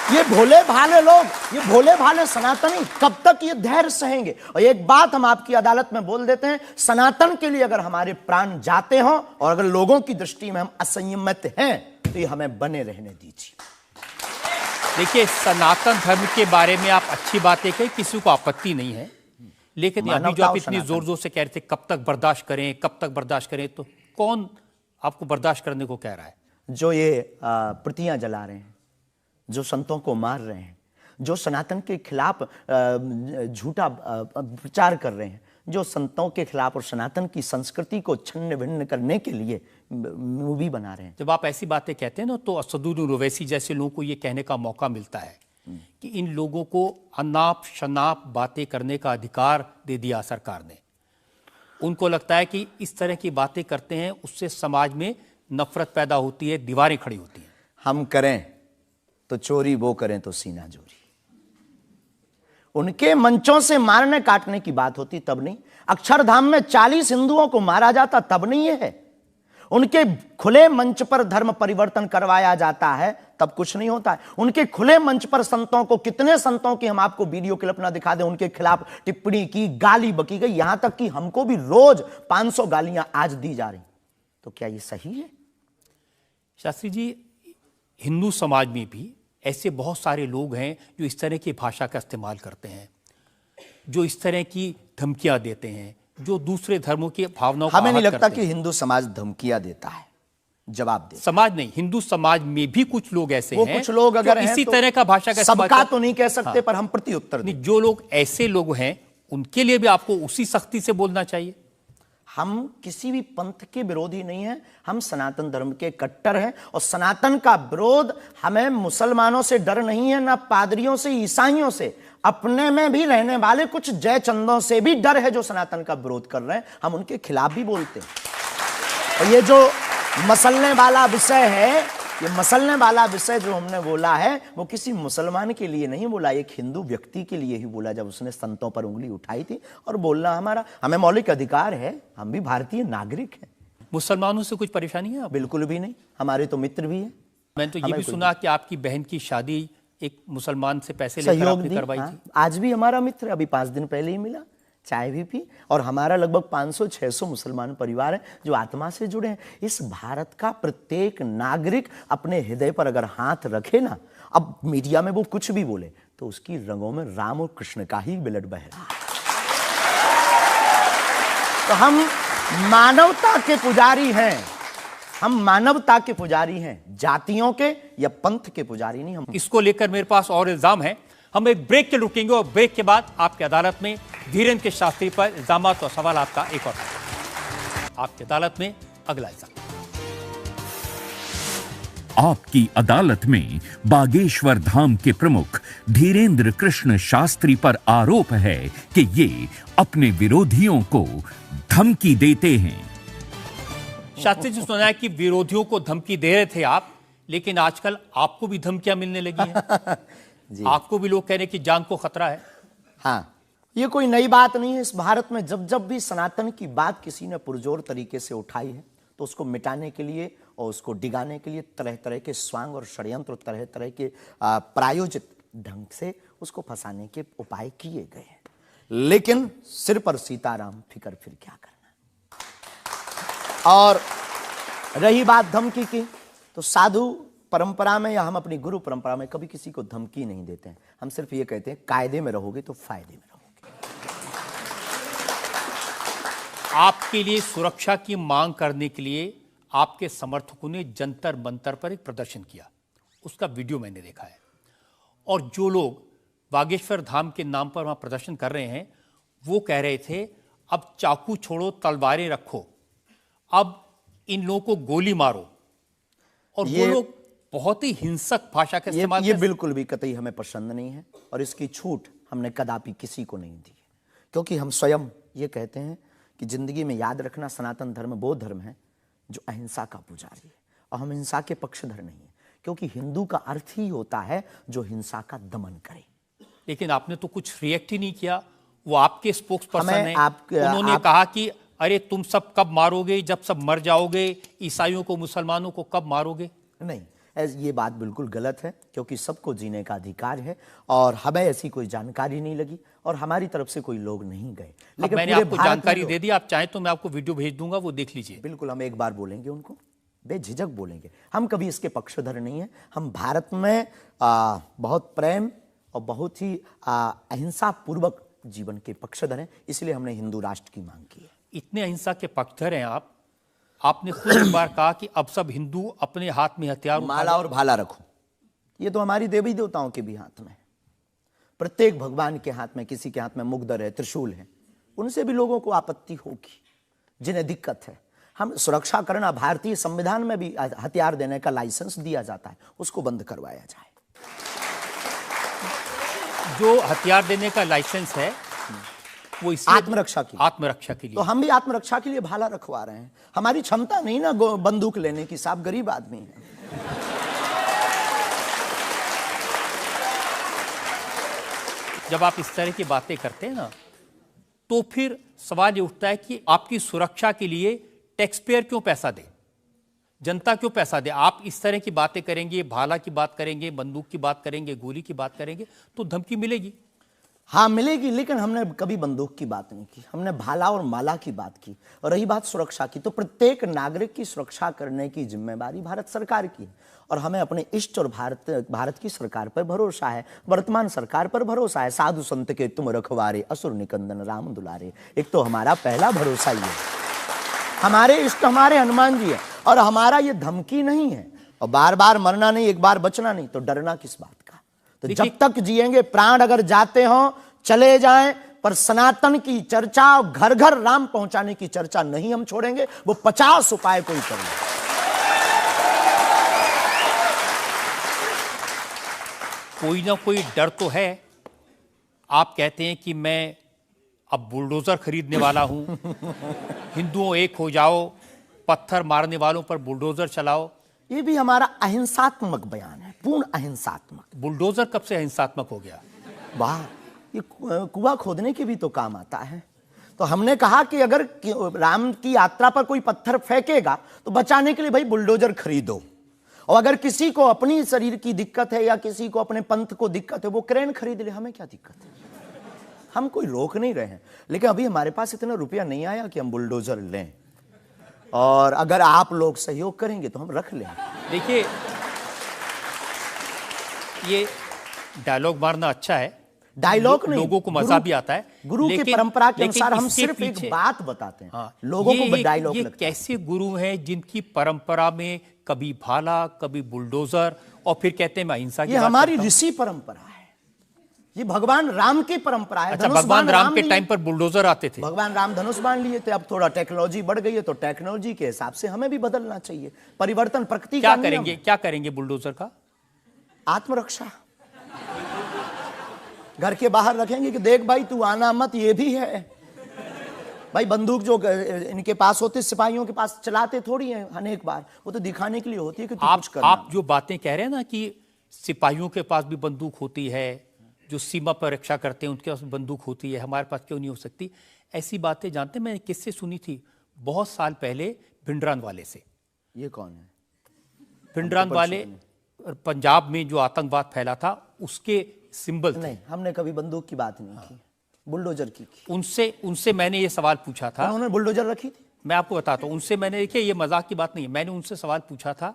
ये भोले भाले लोग, ये भोले भाले सनातनी कब तक ये धैर्य सहेंगे? और एक बात हम आपकी अदालत में बोल देते हैं, सनातन के लिए अगर हमारे प्राण जाते हों और अगर लोगों की दृष्टि में हम असंयमित हैं, तो ये हमें बने रहने दीजिए। देखिए, सनातन धर्म के बारे में आप अच्छी बातें कही, किसी को आपत्ति नहीं है, लेकिन अभी जो आप इतनी जोर जोर से कह रहे थे कब तक बर्दाश्त करें, कब तक बर्दाश्त करें, तो कौन आपको बर्दाश्त करने को कह रहा है? जो ये प्रतियां जला रहे हैं, जो संतों को मार रहे हैं, जो सनातन के खिलाफ झूठा प्रचार कर रहे हैं, जो संतों के खिलाफ और सनातन की संस्कृति को छिन्न भिन्न करने के लिए मूवी बना रहे हैं। जब आप ऐसी बातें कहते हैं ना, तो असदुद्दीन ओवैसी जैसे लोगों को ये कहने का मौका मिलता है कि इन लोगों को अनाप शनाप बातें करने का अधिकार दे दिया सरकार ने। उनको लगता है कि इस तरह की बातें करते हैं उससे समाज में नफरत पैदा होती है, दीवारें खड़ी होती हैं। हम करें तो चोरी, वो करें तो सीना जोरी। उनके मंचों से मारने काटने की बात होती तब नहीं, अक्षरधाम में 40 हिंदुओं को मारा जाता तब नहीं है, उनके खुले मंच पर धर्म परिवर्तन करवाया जाता है तब कुछ नहीं होता है। उनके खुले मंच पर संतों को, कितने संतों की हम आपको वीडियो क्लिप ना दिखा दें, उनके खिलाफ टिप्पणी की, गाली बकी गई, यहां तक कि हमको भी रोज 500 गालियां आज दी जा रही। तो क्या ये सही है? शास्त्री जी, हिंदू समाज में भी ऐसे बहुत सारे लोग हैं जो इस तरह की भाषा का इस्तेमाल करते हैं, जो इस तरह की धमकियां देते हैं, जो दूसरे धर्मों की भावनाओं को हमें नहीं आहत लगता करते कि हैं। हिंदू समाज धमकियां देता है, जवाब दे। समाज नहीं, हिंदू समाज में भी कुछ लोग ऐसे वो हैं, कुछ लोग अगर जो हैं इसी तो तरह का भाषा का इस्तेमाल सबका करते- तो नहीं कह सकते, पर हम प्रति उत्तर दें। नहीं, जो लोग ऐसे लोग हैं उनके लिए भी आपको उसी सख्ती से बोलना चाहिए। हम किसी भी पंथ के विरोधी नहीं हैं, हम सनातन धर्म के कट्टर हैं और सनातन का विरोध, हमें मुसलमानों से डर नहीं है, ना पादरियों से, ईसाइयों से, अपने में भी रहने वाले कुछ जयचंदों से भी डर है जो सनातन का विरोध कर रहे हैं। हम उनके खिलाफ भी बोलते हैं। और ये जो मसलने वाला विषय है, ये मसलने वाला विषय जो हमने बोला है, वो किसी मुसलमान के लिए नहीं बोला, एक हिंदू व्यक्ति के लिए ही बोला, जब उसने संतों पर उंगली उठाई थी। और बोलना हमारा, हमें मौलिक अधिकार है, हम भी भारतीय नागरिक हैं। मुसलमानों से कुछ परेशानी है आपको? बिल्कुल भी नहीं, हमारे तो मित्र भी हैं। मैंने तो ये हमें भी कोई सुना कि आपकी बहन की शादी एक मुसलमान से पैसे लेकर सहयोग आपने दी, करवाई हाँ। थी। आज भी हमारा मित्र, अभी 5 दिन पहले ही मिला, चाय भी पी। और हमारा लगभग 500-600 मुसलमान परिवार है जो आत्मा से जुड़े हैं। इस भारत का प्रत्येक नागरिक अपने हृदय पर अगर हाथ रखे ना, अब मीडिया में वो कुछ भी बोले, तो उसकी रंगों में राम और कृष्ण का ही ब्लड बह रहा है। तो हम मानवता के पुजारी हैं, हम मानवता के पुजारी हैं, जातियों के या पंथ के पुजारी नहीं। हम इसको लेकर मेरे पास और इल्जाम है। हम एक ब्रेक के रुकेंगे और ब्रेक के बाद आपकी अदालत में धीरेन्द्र के शास्त्री पर इल्जामात और सवालात का एक और आपकी अदालत में अगला इल्जाम। आपकी अदालत में बागेश्वर धाम के प्रमुख धीरेंद्र कृष्ण शास्त्री पर आरोप है कि ये अपने विरोधियों को धमकी देते हैं। शास्त्री जी, सुना है कि विरोधियों को धमकी दे रहे थे आप, लेकिन आजकल आपको भी धमकियां मिलने लगी हैं। आपको भी लोग कह रहे हैं कि जान को खतरा है। हाँ, ये कोई नई बात नहीं है। इस भारत में जब जब भी सनातन की बात किसी ने पुरजोर तरीके से उठाई है तो उसको मिटाने के लिए और उसको डिगाने के लिए तरह तरह के स्वांग और षड्यंत्र, तरह तरह के प्रायोजित ढंग से उसको फंसाने के उपाय किए गए हैं। लेकिन सिर पर सीताराम, फिकर फिर क्या करना। और रही बात धमकी की, तो साधु परंपरा में या हम अपनी गुरु परंपरा में कभी किसी को धमकी नहीं देते हैं। हम सिर्फ ये कहते हैं कायदे में रहोगे तो फायदे में रहोगे। आपके लिए सुरक्षा की मांग करने के लिए आपके समर्थकों ने जंतर मंतर पर एक प्रदर्शन किया, उसका वीडियो मैंने देखा है। और जो लोग बागेश्वर धाम के नाम पर वहां प्रदर्शन कर रहे हैं, वो कह रहे थे अब चाकू छोड़ो, तलवारें रखो, अब इन लोगों को गोली मारो। और वो लोग बहुत ही हिंसक भाषा का इस्तेमाल ये बिल्कुल भी कतई हमें पसंद नहीं है और इसकी छूट हमने कदापि किसी को नहीं दी है। क्योंकि हम स्वयं ये कहते हैं कि जिंदगी में याद रखना, सनातन धर्म वो धर्म है जो अहिंसा का पुजारी है और हम हिंसा के पक्षधर नहीं है। क्योंकि हिंदू का अर्थ ही होता है जो हिंसा का दमन करे। लेकिन आपने तो कुछ रिएक्ट ही नहीं किया। वो आपके स्पोक्स पर्सन हैं, उन्होंने कहा कि अरे तुम सब कब मारोगे, जब सब मर जाओगे, ईसाइयों को, मुसलमानों को कब मारोगे? नहीं, ये बात बिल्कुल गलत है। क्योंकि सबको जीने का अधिकार है और हमें ऐसी कोई जानकारी नहीं लगी और हमारी तरफ से कोई लोग नहीं गए। लेकिन मैंने आपको जानकारी दे दी, आप चाहें तो मैं आपको वीडियो भेज दूंगा, वो देख लीजिए। बिल्कुल, हम एक बार बोलेंगे उनको, बेझिझक बोलेंगे। हम कभी इसके पक्षधर नहीं है। हम भारत में बहुत प्रेम और बहुत ही अहिंसा पूर्वक जीवन के पक्षधर हैं। इसलिए हमने हिंदू राष्ट्र की मांग की है। इतने अहिंसा के पक्षधर हैं आप, आपने खुद एक बार कहा कि अब सब हिंदू अपने हाथ में हथियार, माला और भाला रखो। ये तो हमारी देवी देवताओं के भी हाथ में है। प्रत्येक भगवान के हाथ में, किसी के हाथ में मुगदर है, त्रिशूल है। उनसे भी लोगों को आपत्ति होगी जिन्हें दिक्कत है। हम सुरक्षा करना, भारतीय संविधान में भी हथियार देने का लाइसेंस दिया जाता है, उसको बंद करवाया जाए। जो हथियार देने का लाइसेंस है वो आत्मरक्षा के लिए। तो हम भी आत्मरक्षा के लिए भाला रखवा रहे हैं। हमारी क्षमता नहीं ना बंदूक लेने की, साहब गरीब आदमी है। जब आप इस तरह की बातें करते हैं ना, तो फिर सवाल ये उठता है कि आपकी सुरक्षा के लिए टैक्स पेयर क्यों पैसा दे, जनता क्यों पैसा दे? आप इस तरह की बातें करेंगे, भाला की बात करेंगे, बंदूक की बात करेंगे, गोली की बात करेंगे, तो धमकी मिलेगी। हाँ मिलेगी, लेकिन हमने कभी बंदूक की बात नहीं की। हमने भाला और माला की बात की। और रही बात सुरक्षा की, तो प्रत्येक नागरिक की सुरक्षा करने की जिम्मेदारी भारत सरकार की है। और हमें अपने इष्ट और भारत की सरकार पर भरोसा है, वर्तमान सरकार पर भरोसा है। साधु संत के तुम रखवारे, असुर निकंदन राम दुलारे। एक तो हमारा पहला भरोसा ही है, हमारे इष्ट हमारे हनुमान जी है। और हमारा ये धमकी नहीं है। और बार बार मरना नहीं, एक बार बचना नहीं, तो डरना किस बात का? तो जब तक जिएंगे, प्राण अगर जाते हो चले जाएं, पर सनातन की चर्चा, घर घर राम पहुंचाने की चर्चा नहीं हम छोड़ेंगे। वो 50 उपाय कोई कर ले। कोई ना कोई डर तो है। आप कहते हैं कि मैं अब बुलडोजर खरीदने वाला हूं, हिंदुओं एक हो जाओ, पत्थर मारने वालों पर बुलडोजर चलाओ। ये भी हमारा अहिंसात्मक बयान है, पूर्ण अहिंसात्मक। बुलडोजर कब से अहिंसात्मक हो गया? वाह, ये कुआं खोदने के भी तो काम आता है। तो हमने कहा कि अगर राम की यात्रा पर कोई पत्थर फेंकेगा तो बचाने के लिए भाई बुलडोजर खरीदो। और अगर किसी को अपनी शरीर की दिक्कत है या किसी को अपने पंथ को दिक्कत है, वो क्रेन खरीद ले, हमें क्या दिक्कत है? हम कोई रोक नहीं रहे हैं। लेकिन अभी हमारे पास इतना रुपया नहीं आया कि हम बुलडोजर लें। और अगर आप लोग सहयोग करेंगे तो हम रख लें। देखिए, ये डायलॉग मारना अच्छा है, डायलॉग नहीं, लोगों को मजा भी आता है। गुरु की परंपरा के अनुसार हम सिर्फ एक बात बताते हैं। हाँ, लोगों को डायलॉग लगता है। कैसे गुरु हैं जिनकी परंपरा में कभी भाला, कभी बुलडोजर, और फिर कहते हैं मैं अहिंसा की बात करता हूं। हमारी ऋषि परंपरा है। ये भगवान राम की परंपरा है। अच्छा, धनुष भगवान बाण राम के लिए। टाइम पर बुलडोजर आते थे। भगवान राम धनुष बाण लिए थे। अब थोड़ा टेक्नोलॉजी बढ़ गई है तो टेक्नोलॉजी के हिसाब से हमें भी बदलना चाहिए। परिवर्तन प्रकृति का क्या नियम करेंगे, है। क्या करेंगे बुलडोजर का? आत्मरक्षा। घर के बाहर रखेंगे कि देख भाई तू आना मत, ये भी है भाई। बंदूक जो इनके पास होती, सिपाहियों के पास चलाते थोड़ी है अनेक बार, वो तो दिखाने के लिए होती है कि तू कुछ करना। आप जो बातें कह रहे हैं ना कि सिपाहियों के पास भी बंदूक होती है, जो सीमा पर रक्षा करते हैं उनके पास बंदूक होती है, हमारे पास क्यों नहीं हो सकती? ऐसी बातें जानते हैं, मैंने किससे सुनी थी बहुत साल पहले, भिंडरान वाले से। ये कौन है? भिंडरान वाले पंजाब में जो आतंकवाद फैला था उसके सिंबल थे। नहीं, हमने कभी बंदूक की बात नहीं की, बुलडोजर की। उनसे मैंने ये सवाल पूछा था। उन्होंने बुलडोजर रखी थी। मैं आपको बताता हूँ, उनसे मैंने, देखिए ये मजाक की बात नहीं है, मैंने उनसे सवाल पूछा था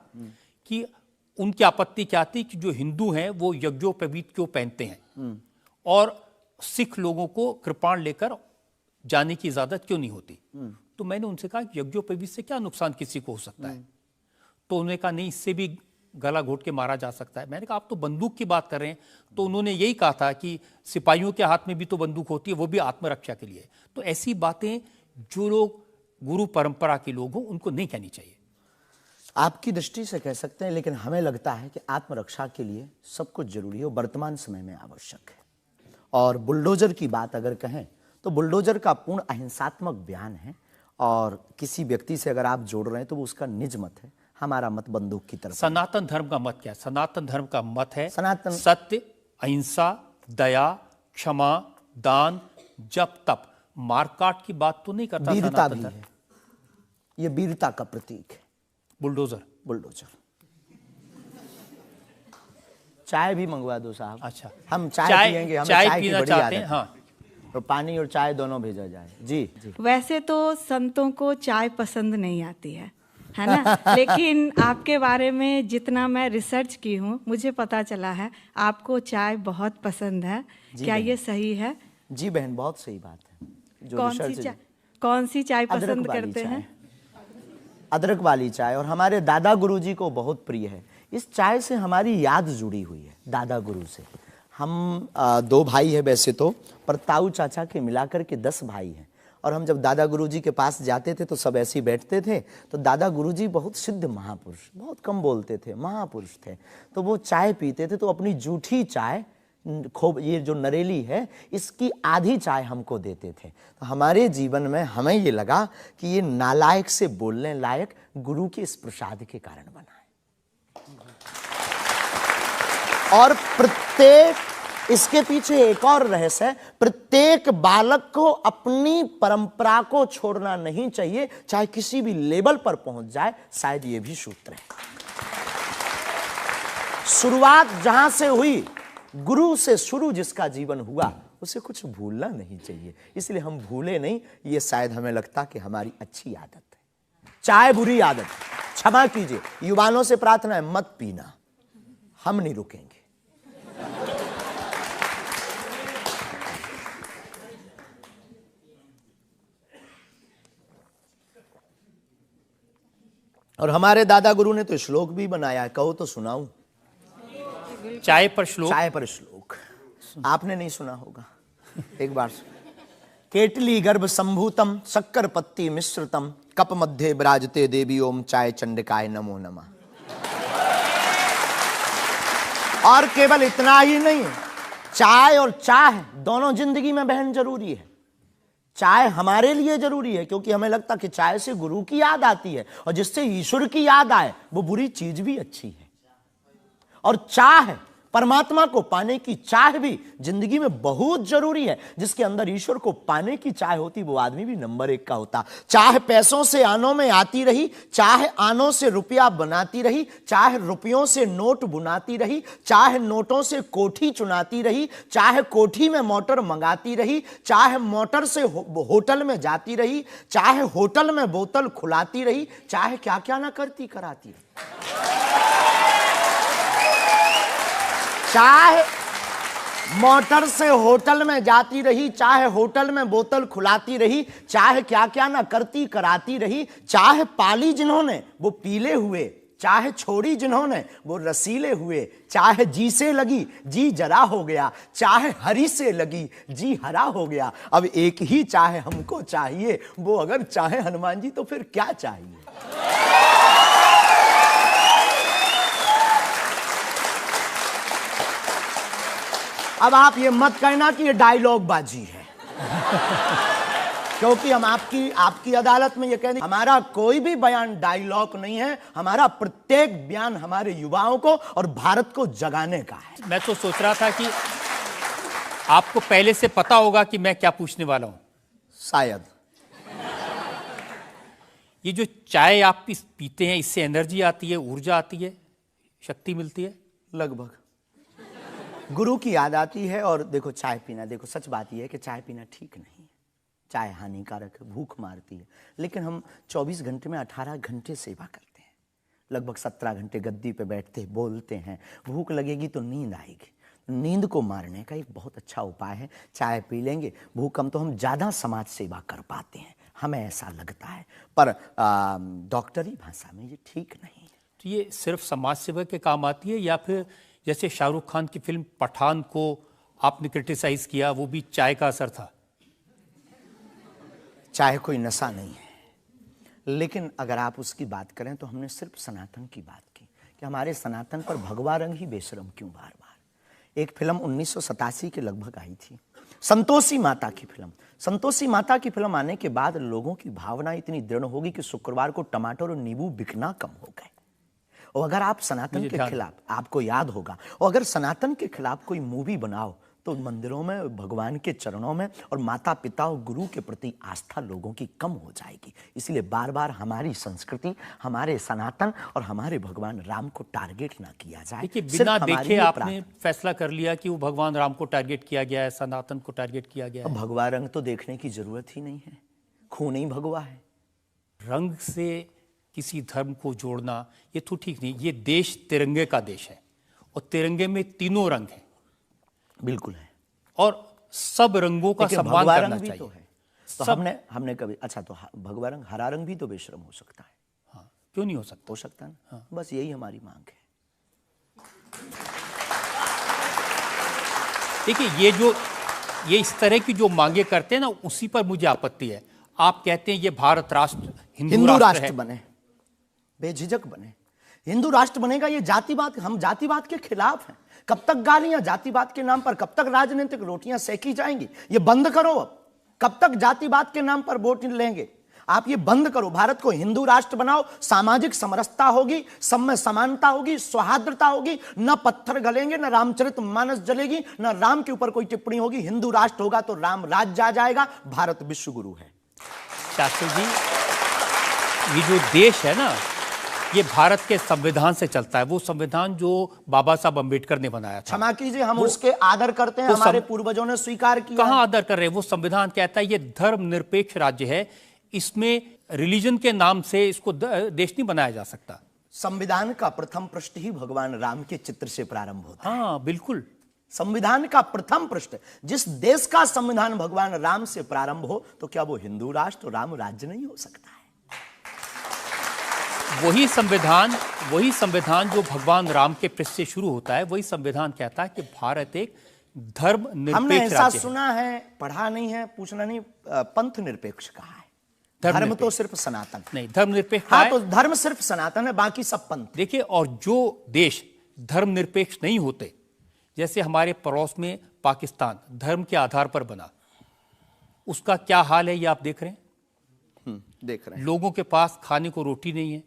कि उनकी आपत्ति क्या थी कि जो हिंदू हैं वो यज्ञोपवीत क्यों पहनते हैं और सिख लोगों को कृपाण लेकर जाने की इजाजत क्यों नहीं होती। तो मैंने उनसे कहा कि यज्ञोपवीत से क्या नुकसान किसी को हो सकता है? तो उन्होंने कहा नहीं, इससे भी गला घोट के मारा जा सकता है। मैंने कहा आप तो बंदूक की बात कर रहे हैं। तो उन्होंने यही कहा था कि सिपाहियों के हाथ में भी तो बंदूक होती है, वो भी आत्मरक्षा के लिए। तो ऐसी बातें जो लोग गुरु परंपरा के लोग हों उनको नहीं कहनी चाहिए। आपकी दृष्टि से कह सकते हैं, लेकिन हमें लगता है कि आत्मरक्षा के लिए सब कुछ जरूरी है, वो वर्तमान समय में आवश्यक है। और बुलडोजर की बात अगर कहें तो बुलडोजर का पूर्ण अहिंसात्मक बयान है, और किसी व्यक्ति से अगर आप जोड़ रहे हैं तो वो उसका निज मत है। हमारा मत बंदूक की तरफ। सनातन धर्म का मत क्या है? सनातन धर्म का मत है सनातन सत्य, अहिंसा, दया, क्षमा, दान, जप, तप। मारकाट की बात तो नहीं करता वीरता सनातन भी धर्म। है, ये वीरता का प्रतीक है बुलडोजर। चाय भी मंगवा दो साहब। अच्छा, हम चाय पियेंगे, हमें चाय की पीना बड़ी चाहते आदत हैं। है। हाँ, तो पानी और चाय दोनों भेजा जाए। जी जी। वैसे तो संतों को चाय पसंद नहीं आती है ना? लेकिन आपके बारे में जितना मैं रिसर्च की हूँ मुझे पता चला है आपको चाय बहुत पसंद है। क्या ये सही है? जी बहन, बहुत सही बात है। जो कौन सी चाय अदरक पसंद वाली करते चाय। हैं? अदरक वाली चाय, और हमारे दादा गुरु जी को बहुत प्रिय है। इस चाय से हमारी याद जुड़ी हुई है दादा गुरु से। हम 2 भाई है वैसे तो, पर ताऊ चाचा के मिलाकर के 10 भाई हैं। और हम जब दादा गुरुजी के पास जाते थे तो सब ऐसे ही बैठते थे। तो दादा गुरुजी बहुत सिद्ध महापुरुष, बहुत कम बोलते थे, महापुरुष थे। तो वो चाय पीते थे तो अपनी जूठी चाय, खूब ये जो नरेली है, इसकी आधी चाय हमको देते थे। तो हमारे जीवन में हमें ये लगा कि ये नालायक से बोलने लायक गुरु के इस प्रसाद के कारण बना है। और प्रत्येक, इसके पीछे एक और रहस्य है, प्रत्येक बालक को अपनी परंपरा को छोड़ना नहीं चाहिए, चाहे किसी भी लेवल पर पहुंच जाए। शायद ये भी सूत्र है। शुरुआत जहां से हुई, गुरु से शुरू जिसका जीवन हुआ, उसे कुछ भूलना नहीं चाहिए। इसलिए हम भूले नहीं, ये शायद हमें लगता कि हमारी अच्छी आदत है। चाय बुरी आदत, क्षमा कीजिए। युवानों से प्रार्थना है, मत पीना, हम नहीं रुकेंगे। और हमारे दादा गुरु ने तो श्लोक भी बनाया है, कहो तो सुनाऊं? चाय पर श्लोक। चाय पर श्लोक आपने नहीं सुना होगा, एक बार सुन। केटली गर्भ संभूतम शक्कर पत्ती मिश्रितम कप मध्य विराजते देवी ओम चाय चंडिकाय नमो नमः। और केवल इतना ही नहीं, चाय और चाह दोनों जिंदगी में बहन जरूरी है। चाय हमारे लिए जरूरी है क्योंकि हमें लगता कि चाय से गुरु की याद आती है, और जिससे ईश्वर की याद आए वो बुरी चीज भी अच्छी है। और चाह, परमात्मा को पाने की चाह भी जिंदगी में बहुत जरूरी है। जिसके अंदर ईश्वर को पाने की चाह होती, वो आदमी भी नंबर 1 का होता। चाह पैसों से आनों में आती रही, चाह आनों से रुपया बनाती रही, चाह रुपयों से नोट बुनाती रही, चाह नोटों से कोठी चुनाती रही, चाह कोठी में मोटर मंगाती रही, चाह मोटर से होटल में जाती रही, चाह होटल में बोतल खुलाती रही, चाह क्या क्या ना करती कराती रही। चाहे मोटर से होटल में जाती रही, चाहे होटल में बोतल खुलाती रही, चाहे क्या क्या ना करती कराती रही, चाहे पाली जिन्होंने वो पीले हुए चाहे छोड़ी जिन्होंने वो रसीले हुए, चाहे जी से लगी जी जरा हो गया, चाहे हरी से लगी जी हरा हो गया। अब एक ही चाहे हमको चाहिए, वो अगर चाहे हनुमान जी तो फिर क्या चाहिए। अब आप ये मत कहना कि ये डायलॉग बाजी है क्योंकि हम आपकी अदालत में ये कहते हैं हमारा कोई भी बयान डायलॉग नहीं है, हमारा प्रत्येक बयान हमारे युवाओं को और भारत को जगाने का है। मैं तो सोच रहा था कि आपको पहले से पता होगा कि मैं क्या पूछने वाला हूं। शायद ये जो चाय आप पीते हैं, इससे एनर्जी आती है, ऊर्जा आती है, शक्ति मिलती है? लगभग गुरु की याद आती है। और देखो चाय पीना, देखो सच बात यह है कि चाय पीना ठीक नहीं है, चाय हानिकारक है, भूख मारती है। लेकिन हम 24 घंटे में 18 घंटे सेवा करते हैं, लगभग 17 घंटे गद्दी पे बैठते बोलते हैं। भूख लगेगी तो नींद आएगी, नींद को मारने का एक बहुत अच्छा उपाय है चाय पी लेंगे। भूख कम तो हम ज़्यादा समाज सेवा कर पाते हैं, हमें ऐसा लगता है, पर डॉक्टरी भाषा में ये ठीक नहीं है। तो ये सिर्फ समाज सेवा के काम आती है, या फिर जैसे शाहरुख खान की फिल्म पठान को आपने क्रिटिसाइज किया, वो भी चाय का असर था? चाय कोई नशा नहीं है, लेकिन अगर आप उसकी बात करें तो हमने सिर्फ सनातन की बात की कि हमारे सनातन पर भगवा रंग ही बेशरम क्यों बार बार। एक फिल्म 1987 के लगभग आई थी, संतोषी माता की फिल्म। संतोषी माता की फिल्म आने के बाद लोगों की भावना इतनी दृढ़ होगी कि शुक्रवार को टमाटर और नींबू बिकना कम हो गए। और अगर आप सनातन के खिलाफ, आपको याद होगा, और अगर सनातन के खिलाफ कोई मूवी बनाओ तो मंदिरों में, भगवान के चरणों में और माता पिता और गुरु के प्रति आस्था लोगों की कम हो जाएगी। इसलिए बार बार हमारी संस्कृति, हमारे सनातन और हमारे भगवान राम को टारगेट ना किया जाए। देखिए, बिना देखे आपने फैसला कर लिया कि वो भगवान राम को टारगेट किया गया है, सनातन को टारगेट किया गया है। भगवा रंग तो देखने की जरूरत ही नहीं है, खून ही भगवा है। रंग से किसी धर्म को जोड़ना ये तो ठीक नहीं। ये देश तिरंगे का देश है और तिरंगे में तीनों रंग हैं। बिल्कुल है, और सब रंगों का सम्मान करना चाहिए। तो है तो हमने कभी, अच्छा तो भगवा रंग, हरा रंग भी तो बेशरम हो सकता है। हाँ, क्यों नहीं हो सकता? हो सकता है ना। हाँ। बस यही हमारी मांग है। देखिए, ये इस तरह की जो मांगे करते हैं ना, उसी पर मुझे आपत्ति है। आप कहते हैं ये भारत राष्ट्र हिंदू राष्ट्र बने, बेझिझक बने, हिंदू राष्ट्र बनेगा। ये जातिवाद, हम जातिवाद के खिलाफ हैं। कब तक गालियां जातिवाद के नाम पर, कब तक राजनीतिक रोटियां सेकी जाएंगी? ये बंद करो। अब कब तक जातिवाद के नाम पर वोट लेंगे? आप ये बंद करो, भारत को हिंदू राष्ट्र बनाओ। सामाजिक समरसता होगी, सब में समानता होगी, सौहार्दता होगी, न पत्थर गलेंगे, न रामचरितमानस जलेगी, न राम के ऊपर कोई टिप्पणी होगी। हिंदू राष्ट्र होगा तो राम राज्य आ जाएगा। भारत विश्व गुरु है। शास्त्री जी, ये जो देश है ना, ये भारत के संविधान से चलता है। वो संविधान जो बाबा साहब अंबेडकर ने बनाया था। क्षमा कीजिए, हम उसके आदर करते हैं, हमारे पूर्वजों ने स्वीकार किया। कहां आदर कर रहे हैं? वो संविधान कहता है ये धर्मनिरपेक्ष राज्य है, इसमें रिलीजन के नाम से इसको देश नहीं बनाया जा सकता। संविधान का प्रथम पृष्ठ ही भगवान राम के चित्र से प्रारंभ होता है। हाँ, बिल्कुल। संविधान का प्रथम पृष्ठ, जिस देश का संविधान भगवान राम से प्रारंभ हो, तो क्या वो हिंदू राष्ट्र, राम राज्य नहीं हो सकता है? वही संविधान जो भगवान राम के पृष्ठ से शुरू होता है, वही संविधान कहता है कि भारत एक धर्म निरपेक्ष हमने ऐसा राज्य सुना है, पढ़ा नहीं है, पूछना नहीं, पंथ निरपेक्ष कहा है। धर्म तो सिर्फ सनातन नहीं, धर्म निरपेक्ष। हाँ, तो धर्म सिर्फ सनातन है, बाकी सब पंथ। देखिए, और जो देश धर्म निरपेक्ष नहीं होते, जैसे हमारे पड़ोस में पाकिस्तान धर्म के आधार पर बना, उसका क्या हाल है ये आप देख रहे हैं। देख रहे हैं, लोगों के पास खाने को रोटी नहीं है,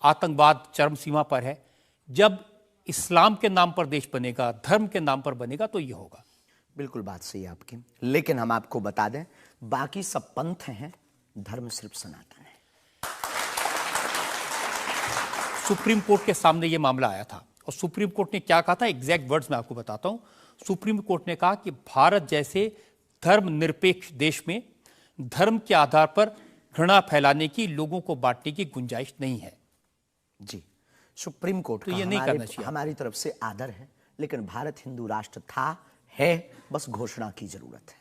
आतंकवाद चरम सीमा पर है। जब इस्लाम के नाम पर देश बनेगा, धर्म के नाम पर बनेगा, तो ये होगा। बिल्कुल बात सही है आपकी, लेकिन हम आपको बता दें, बाकी सब पंथ हैं, धर्म सिर्फ सनातन है। सुप्रीम कोर्ट के सामने ये मामला आया था और सुप्रीम कोर्ट ने क्या कहा था, एग्जैक्ट वर्ड्स मैं आपको बताता हूं। सुप्रीम कोर्ट ने कहा कि भारत जैसे धर्मनिरपेक्ष देश में धर्म के आधार पर घृणा फैलाने की, लोगों को बांटने की गुंजाइश नहीं है। जी, सुप्रीम कोर्ट तो ये नहीं करना चाहिए। हमारी तरफ से आदर है, लेकिन भारत हिंदू राष्ट्र था, है, बस घोषणा की जरूरत है।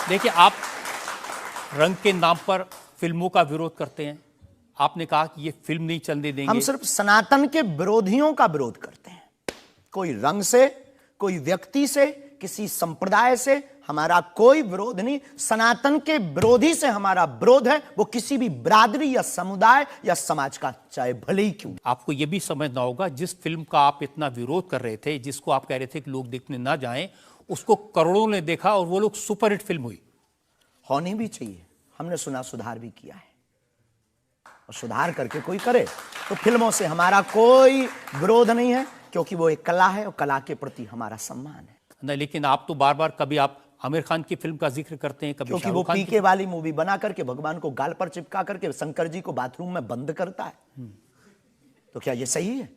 देखिए, आप रंग के नाम पर फिल्मों का विरोध करते हैं, आपने कहा कि ये फिल्म नहीं चलने देंगे। हम सिर्फ सनातन के विरोधियों का विरोध करते हैं, कोई रंग से, कोई व्यक्ति से, किसी संप्रदाय से हमारा कोई विरोध नहीं। सनातन के विरोधी से हमारा विरोध है, वो किसी भी बिरादरी या समुदाय या समाज का, चाहे भले ही क्यों। आपको यह भी समझना होगा, जिस फिल्म का आप इतना विरोध कर रहे थे, जिसको आप कह रहे थे कि लोग देखने ना जाएं, उसको करोड़ों ने देखा और वो लोग सुपरहिट फिल्म हुई। होनी भी चाहिए, हमने सुना सुधार भी किया है, और सुधार करके कोई करे तो फिल्मों से हमारा कोई विरोध नहीं है, क्योंकि वो एक कला है और कला के प्रति हमारा सम्मान है। नहीं, लेकिन आप तो बार बार कभी आप आमिर खान की फिल्म का जिक्र करते हैं, कभी क्योंकि वो शाहरुख खान पीके वाली मूवी बना करके भगवान को गाल पर चिपका करके शंकर जी को बाथरूम में बंद करता है। तो क्या ये सही है?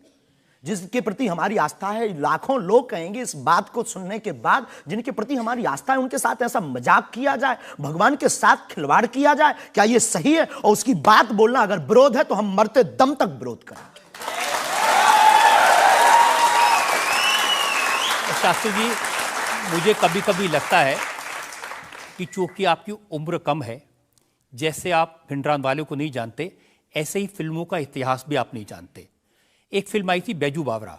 जिसके प्रति हमारी आस्था है, लाखों लोग कहेंगे इस बात को सुनने के बाद, जिनके प्रति हमारी आस्था है उनके साथ ऐसा मजाक किया जाए, भगवान के साथ खिलवाड़ किया जाए, क्या ये सही है? और उसकी बात बोलना अगर विरोध है तो हम मरते दम तक विरोध करेंगे। शास्त्री जी, मुझे कभी कभी लगता है कि चूंकि आपकी उम्र कम है, जैसे आप भिंडरान वाले को नहीं जानते, ऐसे ही फिल्मों का इतिहास भी आप नहीं जानते। एक फिल्म आई थी बैजू बावरा,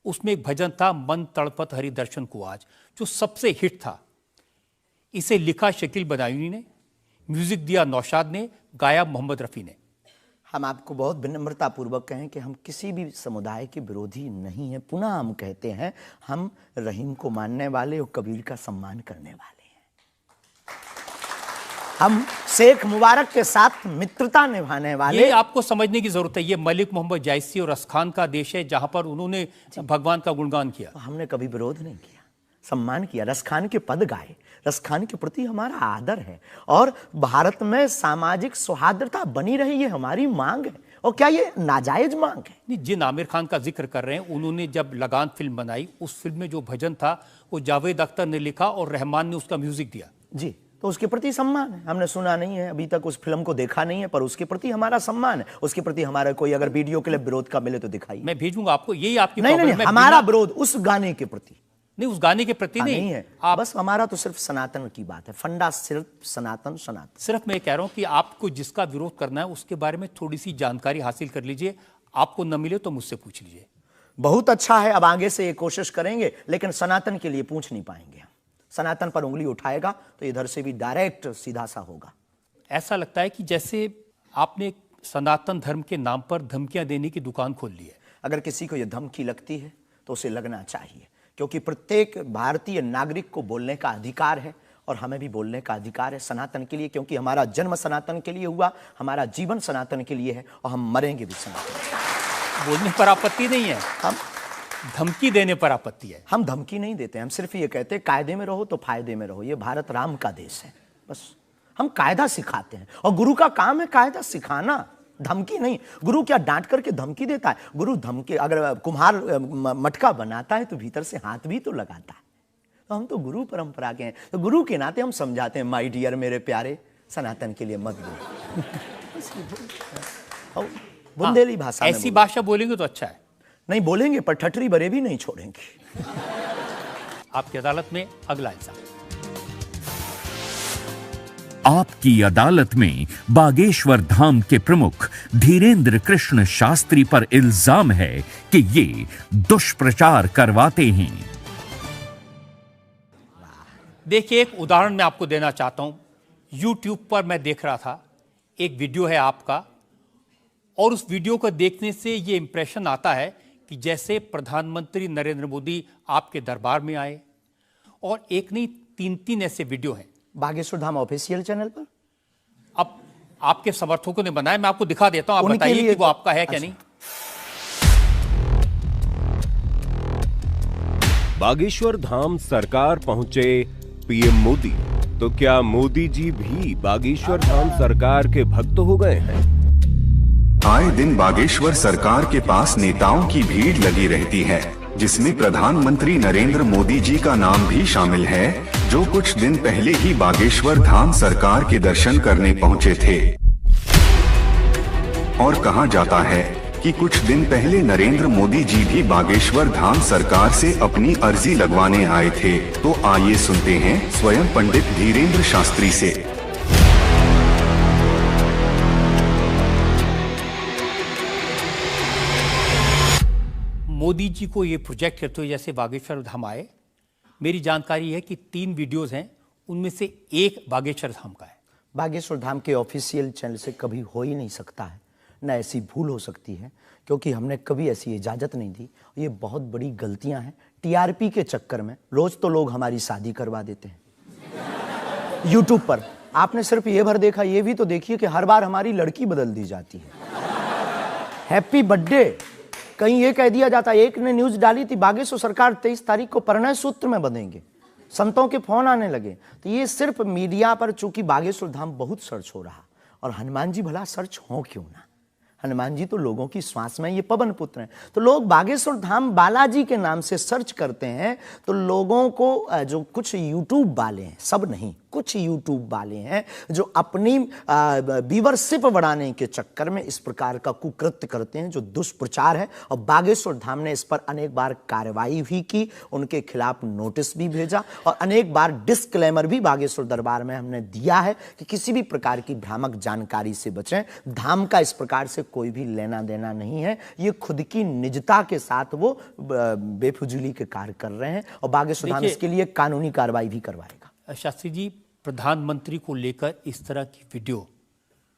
उसमें एक भजन था मन तड़पत हरि दर्शन को आज, जो सबसे हिट था। इसे लिखा शकील बदायूनी ने, म्यूजिक दिया नौशाद ने, गाया मोहम्मद रफ़ी ने। हम आपको बहुत विनम्रता पूर्वक कहें कि हम किसी भी समुदाय के विरोधी नहीं हैं। पुनः हम कहते हैं, हम रहीम को मानने वाले और कबीर का सम्मान करने वाले हैं। हम शेख मुबारक के साथ मित्रता निभाने वाले। ये आपको समझने की जरूरत है, ये मलिक मोहम्मद जायसी और रसखान का देश है, जहां पर उन्होंने भगवान का गुणगान किया। हमने कभी विरोध नहीं किया, सम्मान किया, रसखान के पद गाए, रसखान के प्रति हमारा आदर है, और भारत में सामाजिक सौहार्दता बनी रही है हमारी मांग है। और क्या ये नाजायज मांग है? नहीं, जिन आमिर खान का जिक्र कर रहे हैं, उन्होंने जब लगान फिल्म बनाई, उस फिल्म में जो भजन था वो जावेद अख्तर ने लिखा और रहमान ने उसका म्यूजिक दिया। जी, तो उसके प्रति सम्मान है। हमने सुना नहीं है, अभी तक उस फिल्म को देखा नहीं है, पर उसके प्रति हमारा सम्मान है। उसके प्रति हमारा कोई अगर वीडियो क्लिप विरोध का मिले तो दिखाइए। मैं भेजूंगा आपको, यही आपकी नहीं, प्रॉब्लम है। हमारा विरोध उस गाने के प्रति नहीं, उस गाने के प्रति नहीं है। आप बस हमारा तो सिर्फ सनातन की बात है, फंडा सिर्फ सनातन। सिर्फ मैं कह रहा हूं कि आपको जिसका विरोध करना है उसके बारे में थोड़ी सी जानकारी हासिल कर लीजिए। आपको न मिले तो मुझसे पूछ लीजिए। बहुत अच्छा है, अब आगे से ये कोशिश करेंगे, लेकिन सनातन के लिए पूछ नहीं पाएंगे। सनातन पर उंगली उठाएगा तो इधर से भी डायरेक्ट सीधा सा होगा। ऐसा लगता है कि जैसे आपने सनातन धर्म के नाम पर धमकियां देने की दुकान खोल ली है। अगर किसी को यह धमकी लगती है तो उसे लगना चाहिए, क्योंकि प्रत्येक भारतीय नागरिक को बोलने का अधिकार है, और हमें भी बोलने का अधिकार है सनातन के लिए, क्योंकि हमारा जन्म सनातन के लिए हुआ, हमारा जीवन सनातन के लिए है, और हम मरेंगे भी सनातन। बोलने पर आपत्ति नहीं है, हम धमकी देने पर आपत्ति है। हम धमकी नहीं देते, हम सिर्फ ये कहते हैं कायदे में रहो तो फायदे में रहो। ये भारत राम का देश है, बस हम कायदा सिखाते हैं, और गुरु का काम है कायदा सिखाना, धमकी नहीं। गुरु क्या डांट करके धमकी देता है? गुरु धमकी, अगर कुम्हार मटका बनाता है तो भीतर से हाथ भी तो लगाता है। तो हम तो गुरु परंपरा के हैं, तो गुरु के नाते हम समझाते हैं, माय डियर, मेरे प्यारे, सनातन के लिए मत बोलो। बुंदेली भाषा में ऐसी भाषा बोलेंगे तो अच्छा है। नहीं बोलेंगे, पर ठटरी बरे भी नहीं छोड़ेंगे। आपकी अदालत में अगला इल्जाम। आपकी अदालत में बागेश्वर धाम के प्रमुख धीरेंद्र कृष्ण शास्त्री पर इल्जाम है कि ये दुष्प्रचार करवाते हैं। देखिए, एक उदाहरण मैं आपको देना चाहता हूं। YouTube पर मैं देख रहा था, एक वीडियो है आपका, और उस वीडियो को देखने से ये इंप्रेशन आता है कि जैसे प्रधानमंत्री नरेंद्र मोदी आपके दरबार में आए, और एक नहीं 3 ऐसे वीडियो हैं बागेश्वर धाम ऑफिशियल चैनल पर। अब आपके समर्थकों ने बनाया, मैं आपको दिखा देता हूं, आप बताइए कि वो आपका है क्या नहीं। बागेश्वर धाम सरकार पहुंचे पीएम मोदी, तो क्या मोदी जी भी बागेश्वर धाम सरकार के भक्त हो गए हैं? आए दिन बागेश्वर सरकार के पास नेताओं की भीड़ लगी रहती है, जिसमें प्रधानमंत्री नरेंद्र मोदी जी का नाम भी शामिल है, जो कुछ दिन पहले ही बागेश्वर धाम सरकार के दर्शन करने पहुंचे थे। और कहा जाता है कि कुछ दिन पहले नरेंद्र मोदी जी भी बागेश्वर धाम सरकार से अपनी अर्जी लगवाने आए थे। तो आइए सुनते हैं स्वयं पंडित धीरेंद्र शास्त्री से। मोदी जी को ये प्रोजेक्ट करते हुए जैसे बागेश्वर धाम आए, मेरी जानकारी है कि 3 वीडियोस हैं, उनमें से एक बागेश्वर धाम का है। बागेश्वर धाम के ऑफिशियल चैनल से कभी हो ही नहीं सकता है, न ऐसी भूल हो सकती है, क्योंकि हमने कभी ऐसी इजाज़त नहीं दी। ये बहुत बड़ी गलतियां हैं। टीआरपी के चक्कर में रोज तो लोग हमारी शादी करवा देते हैं यूट्यूब पर। आपने सिर्फ ये भर देखा, ये भी तो देखिए कि हर बार हमारी लड़की बदल दी जाती है। हैप्पी बर्थडे कहीं ये कह दिया जाता है। एक ने न्यूज डाली थी, बागेश्वर सरकार 23 तारीख को परिणय सूत्र में बंधेंगे। संतों के फोन आने लगे। तो ये सिर्फ मीडिया पर, चूंकि बागेश्वर धाम बहुत सर्च हो रहा, और हनुमान जी भला सर्च हो क्यों ना, हनुमान जी तो लोगों की श्वास में, ये पवन पुत्र हैं। तो लोग बागेश्वर धाम बालाजी के नाम से सर्च करते हैं, तो लोगों को जो कुछ यूट्यूब वाले हैं, सब नहीं, कुछ यूट्यूब वाले हैं जो अपनी व्यूअरशिप बढ़ाने के चक्कर में इस प्रकार का कुकृत्य करते हैं, जो दुष्प्रचार है। और बागेश्वर धाम ने इस पर अनेक बार कार्रवाई भी की, उनके खिलाफ नोटिस भी भेजा, और अनेक बार डिस्क्लेमर भी बागेश्वर दरबार में हमने दिया है कि किसी भी प्रकार की भ्रामक जानकारी से बचें। धाम का इस प्रकार से कोई भी लेना देना नहीं है। ये खुद की निजता के साथ वो बेफुजूली के कार्य कर रहे हैं, और बागेश्वर धाम इसके लिए कानूनी कार्रवाई भी करवाएगा। शास्त्री जी, प्रधानमंत्री को लेकर इस तरह की वीडियो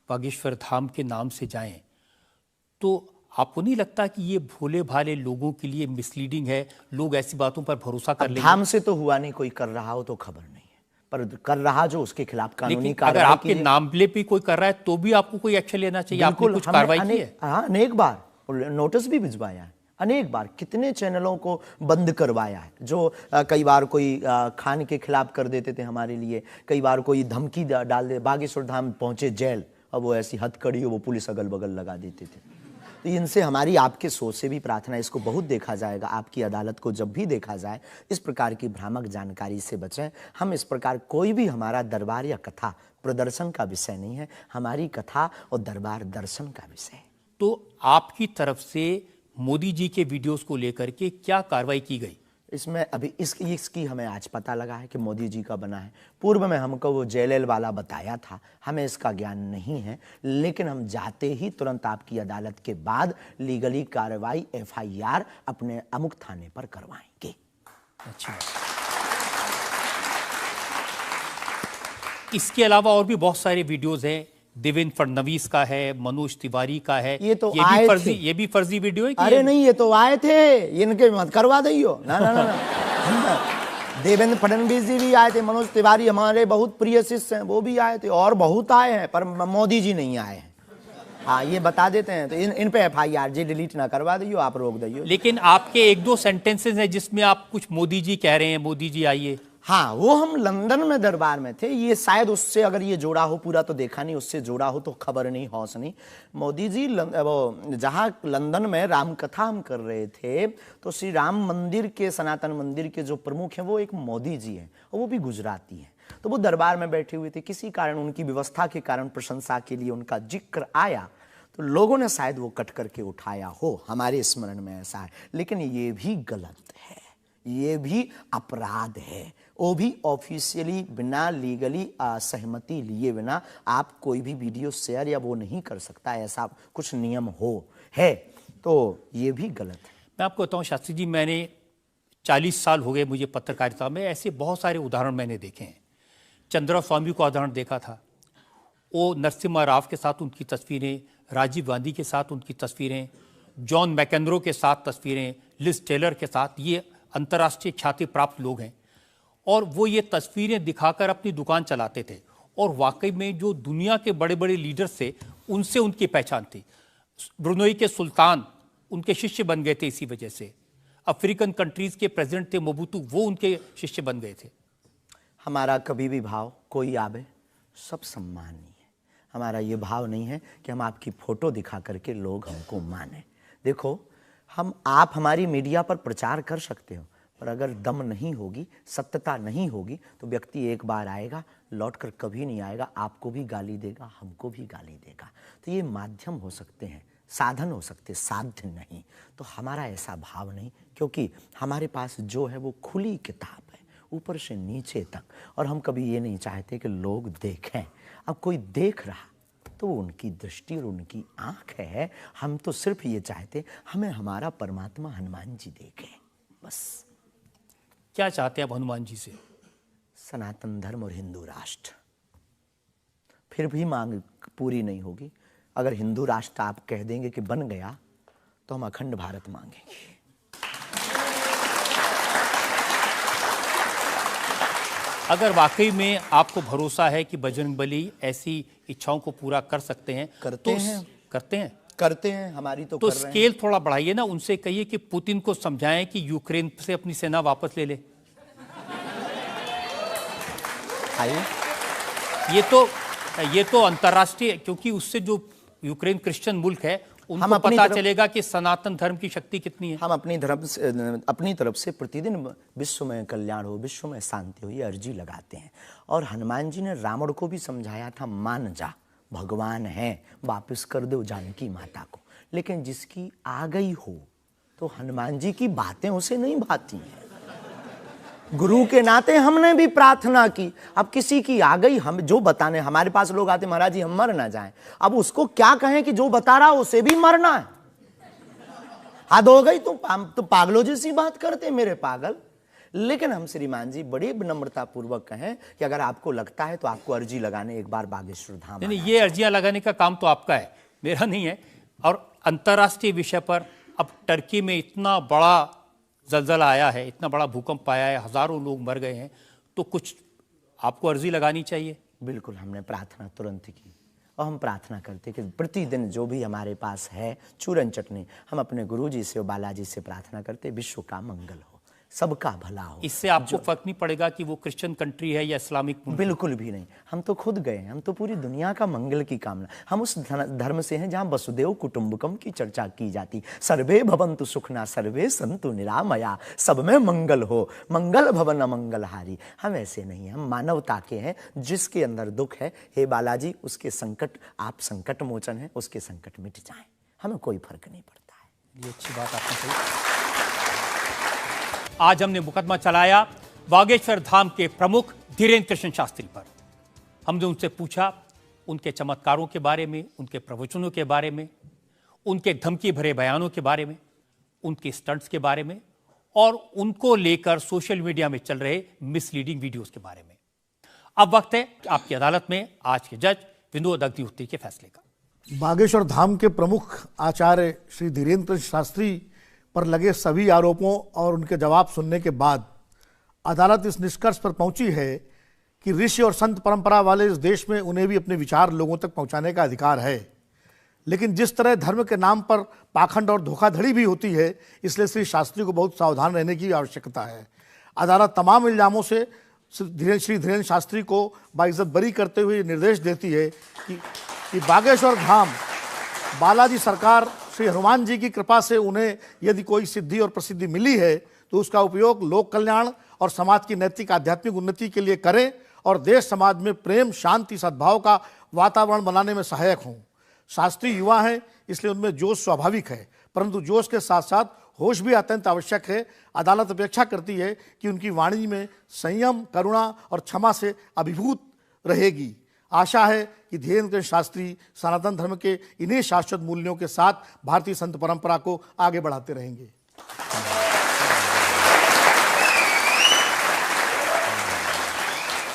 बागेश्वर धाम के नाम से जाएं, तो आपको नहीं लगता कि ये भोले भाले लोगों के लिए मिसलीडिंग है? लोग ऐसी बातों पर भरोसा कर लेंगे। धाम से तो हुआ नहीं, कोई कर रहा हो तो खबर नहीं है, पर कर रहा जो उसके खिलाफ कानूनी कार्रवाई। अगर आपके नाम पे भी कोई कर रहा है तो भी आपको कोई एक्शन लेना चाहिए। आपने कुछ कार्रवाई की है? हाँ, अनेक बार नोटिस भी भिजवाया है, अनेक बार कितने चैनलों को बंद करवाया है, जो कई बार कोई खान के खिलाफ कर देते थे हमारे लिए, कई बार कोई धमकी डाल दे। बागेश्वर धाम पहुंचे जेल, अब वो ऐसी हथकड़ी हो, वो पुलिस अगल बगल लगा देते थे। तो इनसे हमारी आपके सोच से भी प्रार्थना है, इसको बहुत देखा जाएगा, आपकी अदालत को जब भी देखा जाए, इस प्रकार की भ्रामक जानकारी से बचें। हम इस प्रकार, कोई भी हमारा दरबार या कथा प्रदर्शन का विषय नहीं है, हमारी कथा और दरबार दर्शन का विषय है। तो आपकी तरफ से मोदी जी के वीडियोस को लेकर के क्या कार्रवाई की गई? इसमें अभी इसकी हमें आज पता लगा है कि मोदी जी का बना है। पूर्व में हमको वो जेएलएल वाला बताया था, हमें इसका ज्ञान नहीं है, लेकिन हम जाते ही तुरंत आपकी अदालत के बाद लीगली कार्रवाई एफआईआर अपने अमुक थाने पर करवाएंगे। अच्छा, इसके अलावा और भी बहुत सारे वीडियोस हैं। देवेंद्र फडणवीस का है, मनोज तिवारी का है। ये तो आए थे। ये भी फर्जी वीडियो है? अरे नहीं, ये तो आए थे, इनके मत करवा दियो ना ना ना, ना। देवेंद्र फडणवीस जी भी आए थे, मनोज तिवारी हमारे बहुत प्रिय शिष्य हैं, वो भी आए थे, और बहुत आए हैं, पर मोदी जी नहीं आए हैं। हाँ, ये बता देते हैं, तो इन पे एफआईआर जी डिलीट ना करवा दियो, आप रोक दियो। लेकिन आपके 1-2 सेंटेंसेस हैं जिसमें आप कुछ मोदी जी कह रहे हैं, मोदी जी आइए। हाँ, वो हम लंदन में दरबार में थे, ये शायद उससे अगर ये जोड़ा हो, पूरा तो देखा नहीं, उससे जोड़ा हो तो खबर नहीं, हौस नहीं। मोदी जी वो जहाँ लंदन में राम कथा हम कर रहे थे, तो श्री राम मंदिर के, सनातन मंदिर के जो प्रमुख हैं वो एक मोदी जी हैं, और वो भी गुजराती हैं। तो वो दरबार में बैठे हुए थे, किसी कारण उनकी व्यवस्था के कारण प्रशंसा के लिए उनका जिक्र आया, तो लोगों ने शायद वो कट करके उठाया हो, हमारे स्मरण में ऐसा है। लेकिन ये भी गलत है, ये भी अपराध है। वो भी ऑफिशियली बिना लीगली सहमति लिए बिना आप कोई भी वीडियो शेयर या वो नहीं कर सकता, ऐसा कुछ नियम है, तो ये भी गलत है। मैं आपको बताऊं शास्त्री जी, मैंने 40 साल हो गए मुझे पत्रकारिता में, ऐसे बहुत सारे उदाहरण मैंने देखे हैं। चंद्रा स्वामी का उदाहरण देखा था, वो नरसिम्हा राव के साथ उनकी तस्वीरें, राजीव गांधी के साथ उनकी तस्वीरें, जॉन मैकेंद्रो के साथ तस्वीरें, लिज टेलर के साथ, ये अंतर्राष्ट्रीय ख्याति प्राप्त लोग हैं, और वो ये तस्वीरें दिखाकर अपनी दुकान चलाते थे, और वाकई में जो दुनिया के बड़े बड़े लीडर्स थे उनसे उनकी पहचान थी। ब्रुनोई के सुल्तान उनके शिष्य बन गए थे इसी वजह से। अफ्रीकन कंट्रीज के प्रेसिडेंट थे मोबुतू, वो उनके शिष्य बन गए थे। हमारा कभी भी भाव, कोई आवे सब सम्मानीय है। हमारा ये भाव नहीं है कि हम आपकी फोटो दिखा करके लोग हमको माने। देखो, आप हमारी मीडिया पर प्रचार कर सकते हो, पर अगर दम नहीं होगी, सत्यता नहीं होगी, तो व्यक्ति एक बार आएगा, लौटकर कभी नहीं आएगा, आपको भी गाली देगा, हमको भी गाली देगा। तो ये माध्यम हो सकते हैं, साधन हो सकते, साध्य नहीं। तो हमारा ऐसा भाव नहीं, क्योंकि हमारे पास जो है वो खुली किताब है, ऊपर से नीचे तक, और हम कभी ये नहीं चाहते कि लोग देखें। अब कोई देख रहा तो वो उनकी दृष्टि और उनकी आंख है। हम तो सिर्फ ये चाहते हमें हमारा परमात्मा हनुमान जी देखे, बस। क्या चाहते हैं आप हनुमान जी से? सनातन धर्म और हिंदू राष्ट्र। फिर भी मांग पूरी नहीं होगी। अगर हिंदू राष्ट्र आप कह देंगे कि बन गया तो हम अखंड भारत मांगेंगे। अगर वाकई में आपको भरोसा है कि बजरंगबली ऐसी इच्छाओं को पूरा कर सकते हैं, करते हैं हमारी तो कर रहे हैं। स्केल थोड़ा बढ़ाइए ना, उनसे कहिए कि पुतिन को समझाएं कि यूक्रेन से अपनी सेना वापस ले ले। ये तो अंतर्राष्ट्रीय, क्योंकि उससे जो यूक्रेन क्रिश्चियन मुल्क है उनको पता चलेगा कि सनातन धर्म की शक्ति कितनी है। हम अपनी तरफ से प्रतिदिन विश्व में कल्याण हो, विश्व में शांति हो, ये अर्जी लगाते हैं। और हनुमान जी ने रावण को भी समझाया था, मान जा भगवान है, वापस कर दो जानकी माता को। लेकिन जिसकी आ गई हो तो हनुमान जी की बातें उसे नहीं भाती हैं। गुरु के नाते हमने भी प्रार्थना की। अब किसी की आ गई, हम जो बताने, हमारे पास लोग आते, महाराज जी हम मर ना जाएं। अब उसको क्या कहें कि जो बता रहा उसे भी मरना है। हद हो गई। तो हम तो पागलों जैसी बात करते मेरे पागल। लेकिन हम श्रीमान जी बड़े विनम्रता पूर्वक कहें कि अगर आपको लगता है तो आपको अर्जी लगाने एक बार बागेश्वर धाम। नहीं, ये अर्जियां लगाने का काम तो आपका है, मेरा नहीं है। और अंतर्राष्ट्रीय विषय पर अब टर्की में इतना बड़ा जलजला आया है, इतना बड़ा भूकंप आया है, हजारों लोग मर गए हैं, तो कुछ आपको अर्जी लगानी चाहिए। बिल्कुल, हमने प्रार्थना तुरंत की। और हम प्रार्थना करते कि प्रतिदिन जो भी हमारे पास है चूरन चटनी, हम अपने गुरुजी से और बालाजी से प्रार्थना करते विश्व का मंगल हो, सबका भला हो। इससे आपको फर्क नहीं पड़ेगा कि वो क्रिश्चियन कंट्री है या इस्लामिक? बिल्कुल भी नहीं। हम तो खुद गए, हम तो पूरी दुनिया का मंगल की कामना। हम उस धर्म से हैं जहां वसुदेव कुटुंबकम की चर्चा की जाती। सर्वे भवन्तु सुखना सर्वे सन्तु निरामया, सब में मंगल हो, मंगल भवन अमंगलहारी। हम ऐसे नहीं हैं, हम मानवता के हैं। जिसके अंदर दुख है, हे बालाजी उसके संकट, आप संकट मोचन हैं, उसके संकट मिट जाएं, हमें कोई फर्क नहीं पड़ता है। ये अच्छी बात आपने कही। आज हमने मुकदमा चलाया बागेश्वर धाम के प्रमुख धीरेन्द्र कृष्ण शास्त्री पर। हमने उनसे पूछा उनके चमत्कारों के बारे में, उनके प्रवचनों के बारे में, उनके धमकी भरे बयानों के बारे में, उनके स्टंट्स के बारे में और उनको लेकर सोशल मीडिया में चल रहे मिसलीडिंग वीडियोस के बारे में। अब वक्त है आपकी अदालत में आज के जज विनोद अग्निहोत्री के फैसले का। बागेश्वर धाम के प्रमुख आचार्य श्री धीरेन्द्र कृष्ण शास्त्री पर लगे सभी आरोपों और उनके जवाब सुनने के बाद अदालत इस निष्कर्ष पर पहुंची है कि ऋषि और संत परंपरा वाले इस देश में उन्हें भी अपने विचार लोगों तक पहुंचाने का अधिकार है। लेकिन जिस तरह धर्म के नाम पर पाखंड और धोखाधड़ी भी होती है, इसलिए श्री शास्त्री को बहुत सावधान रहने की आवश्यकता है। अदालत तमाम इल्जामों से श्री धीरेन्द्र शास्त्री को बाइज्जत बरी करते हुए निर्देश देती है कि बागेश्वर धाम बालाजी सरकार श्री हनुमान जी की कृपा से उन्हें यदि कोई सिद्धि और प्रसिद्धि मिली है तो उसका उपयोग लोक कल्याण और समाज की नैतिक आध्यात्मिक उन्नति के लिए करें और देश समाज में प्रेम, शांति, सद्भाव का वातावरण बनाने में सहायक हों। शास्त्री युवा हैं, इसलिए उनमें जोश स्वाभाविक है, परंतु जोश के साथ साथ होश भी अत्यंत आवश्यक है। अदालत अपेक्षा करती है कि उनकी वाणी में संयम, करुणा और क्षमा से अभिभूत रहेगी। आशा है कि धीरेन्द्र कृष्ण शास्त्री सनातन धर्म के इन्हीं शाश्वत मूल्यों के साथ भारतीय संत परंपरा को आगे बढ़ाते रहेंगे।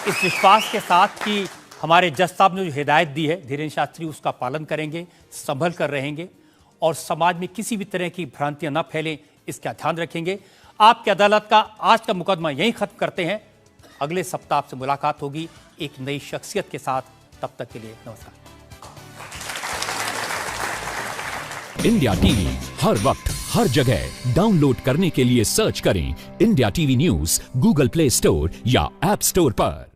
इस विश्वास के साथ कि हमारे जज साहब ने जो हिदायत दी है धीरेन्द्र शास्त्री उसका पालन करेंगे, संभल कर रहेंगे और समाज में किसी भी तरह की भ्रांतियां न फैलें, इसका ध्यान रखेंगे। आपकी अदालत का आज का मुकदमा यहीं खत्म करते हैं। अगले सप्ताह आपसे मुलाकात होगी एक नई शख्सियत के साथ। तब तक के लिए नमस्कार। इंडिया टीवी हर वक्त हर जगह डाउनलोड करने के लिए सर्च करें India TV news Google play store या ऐप स्टोर पर।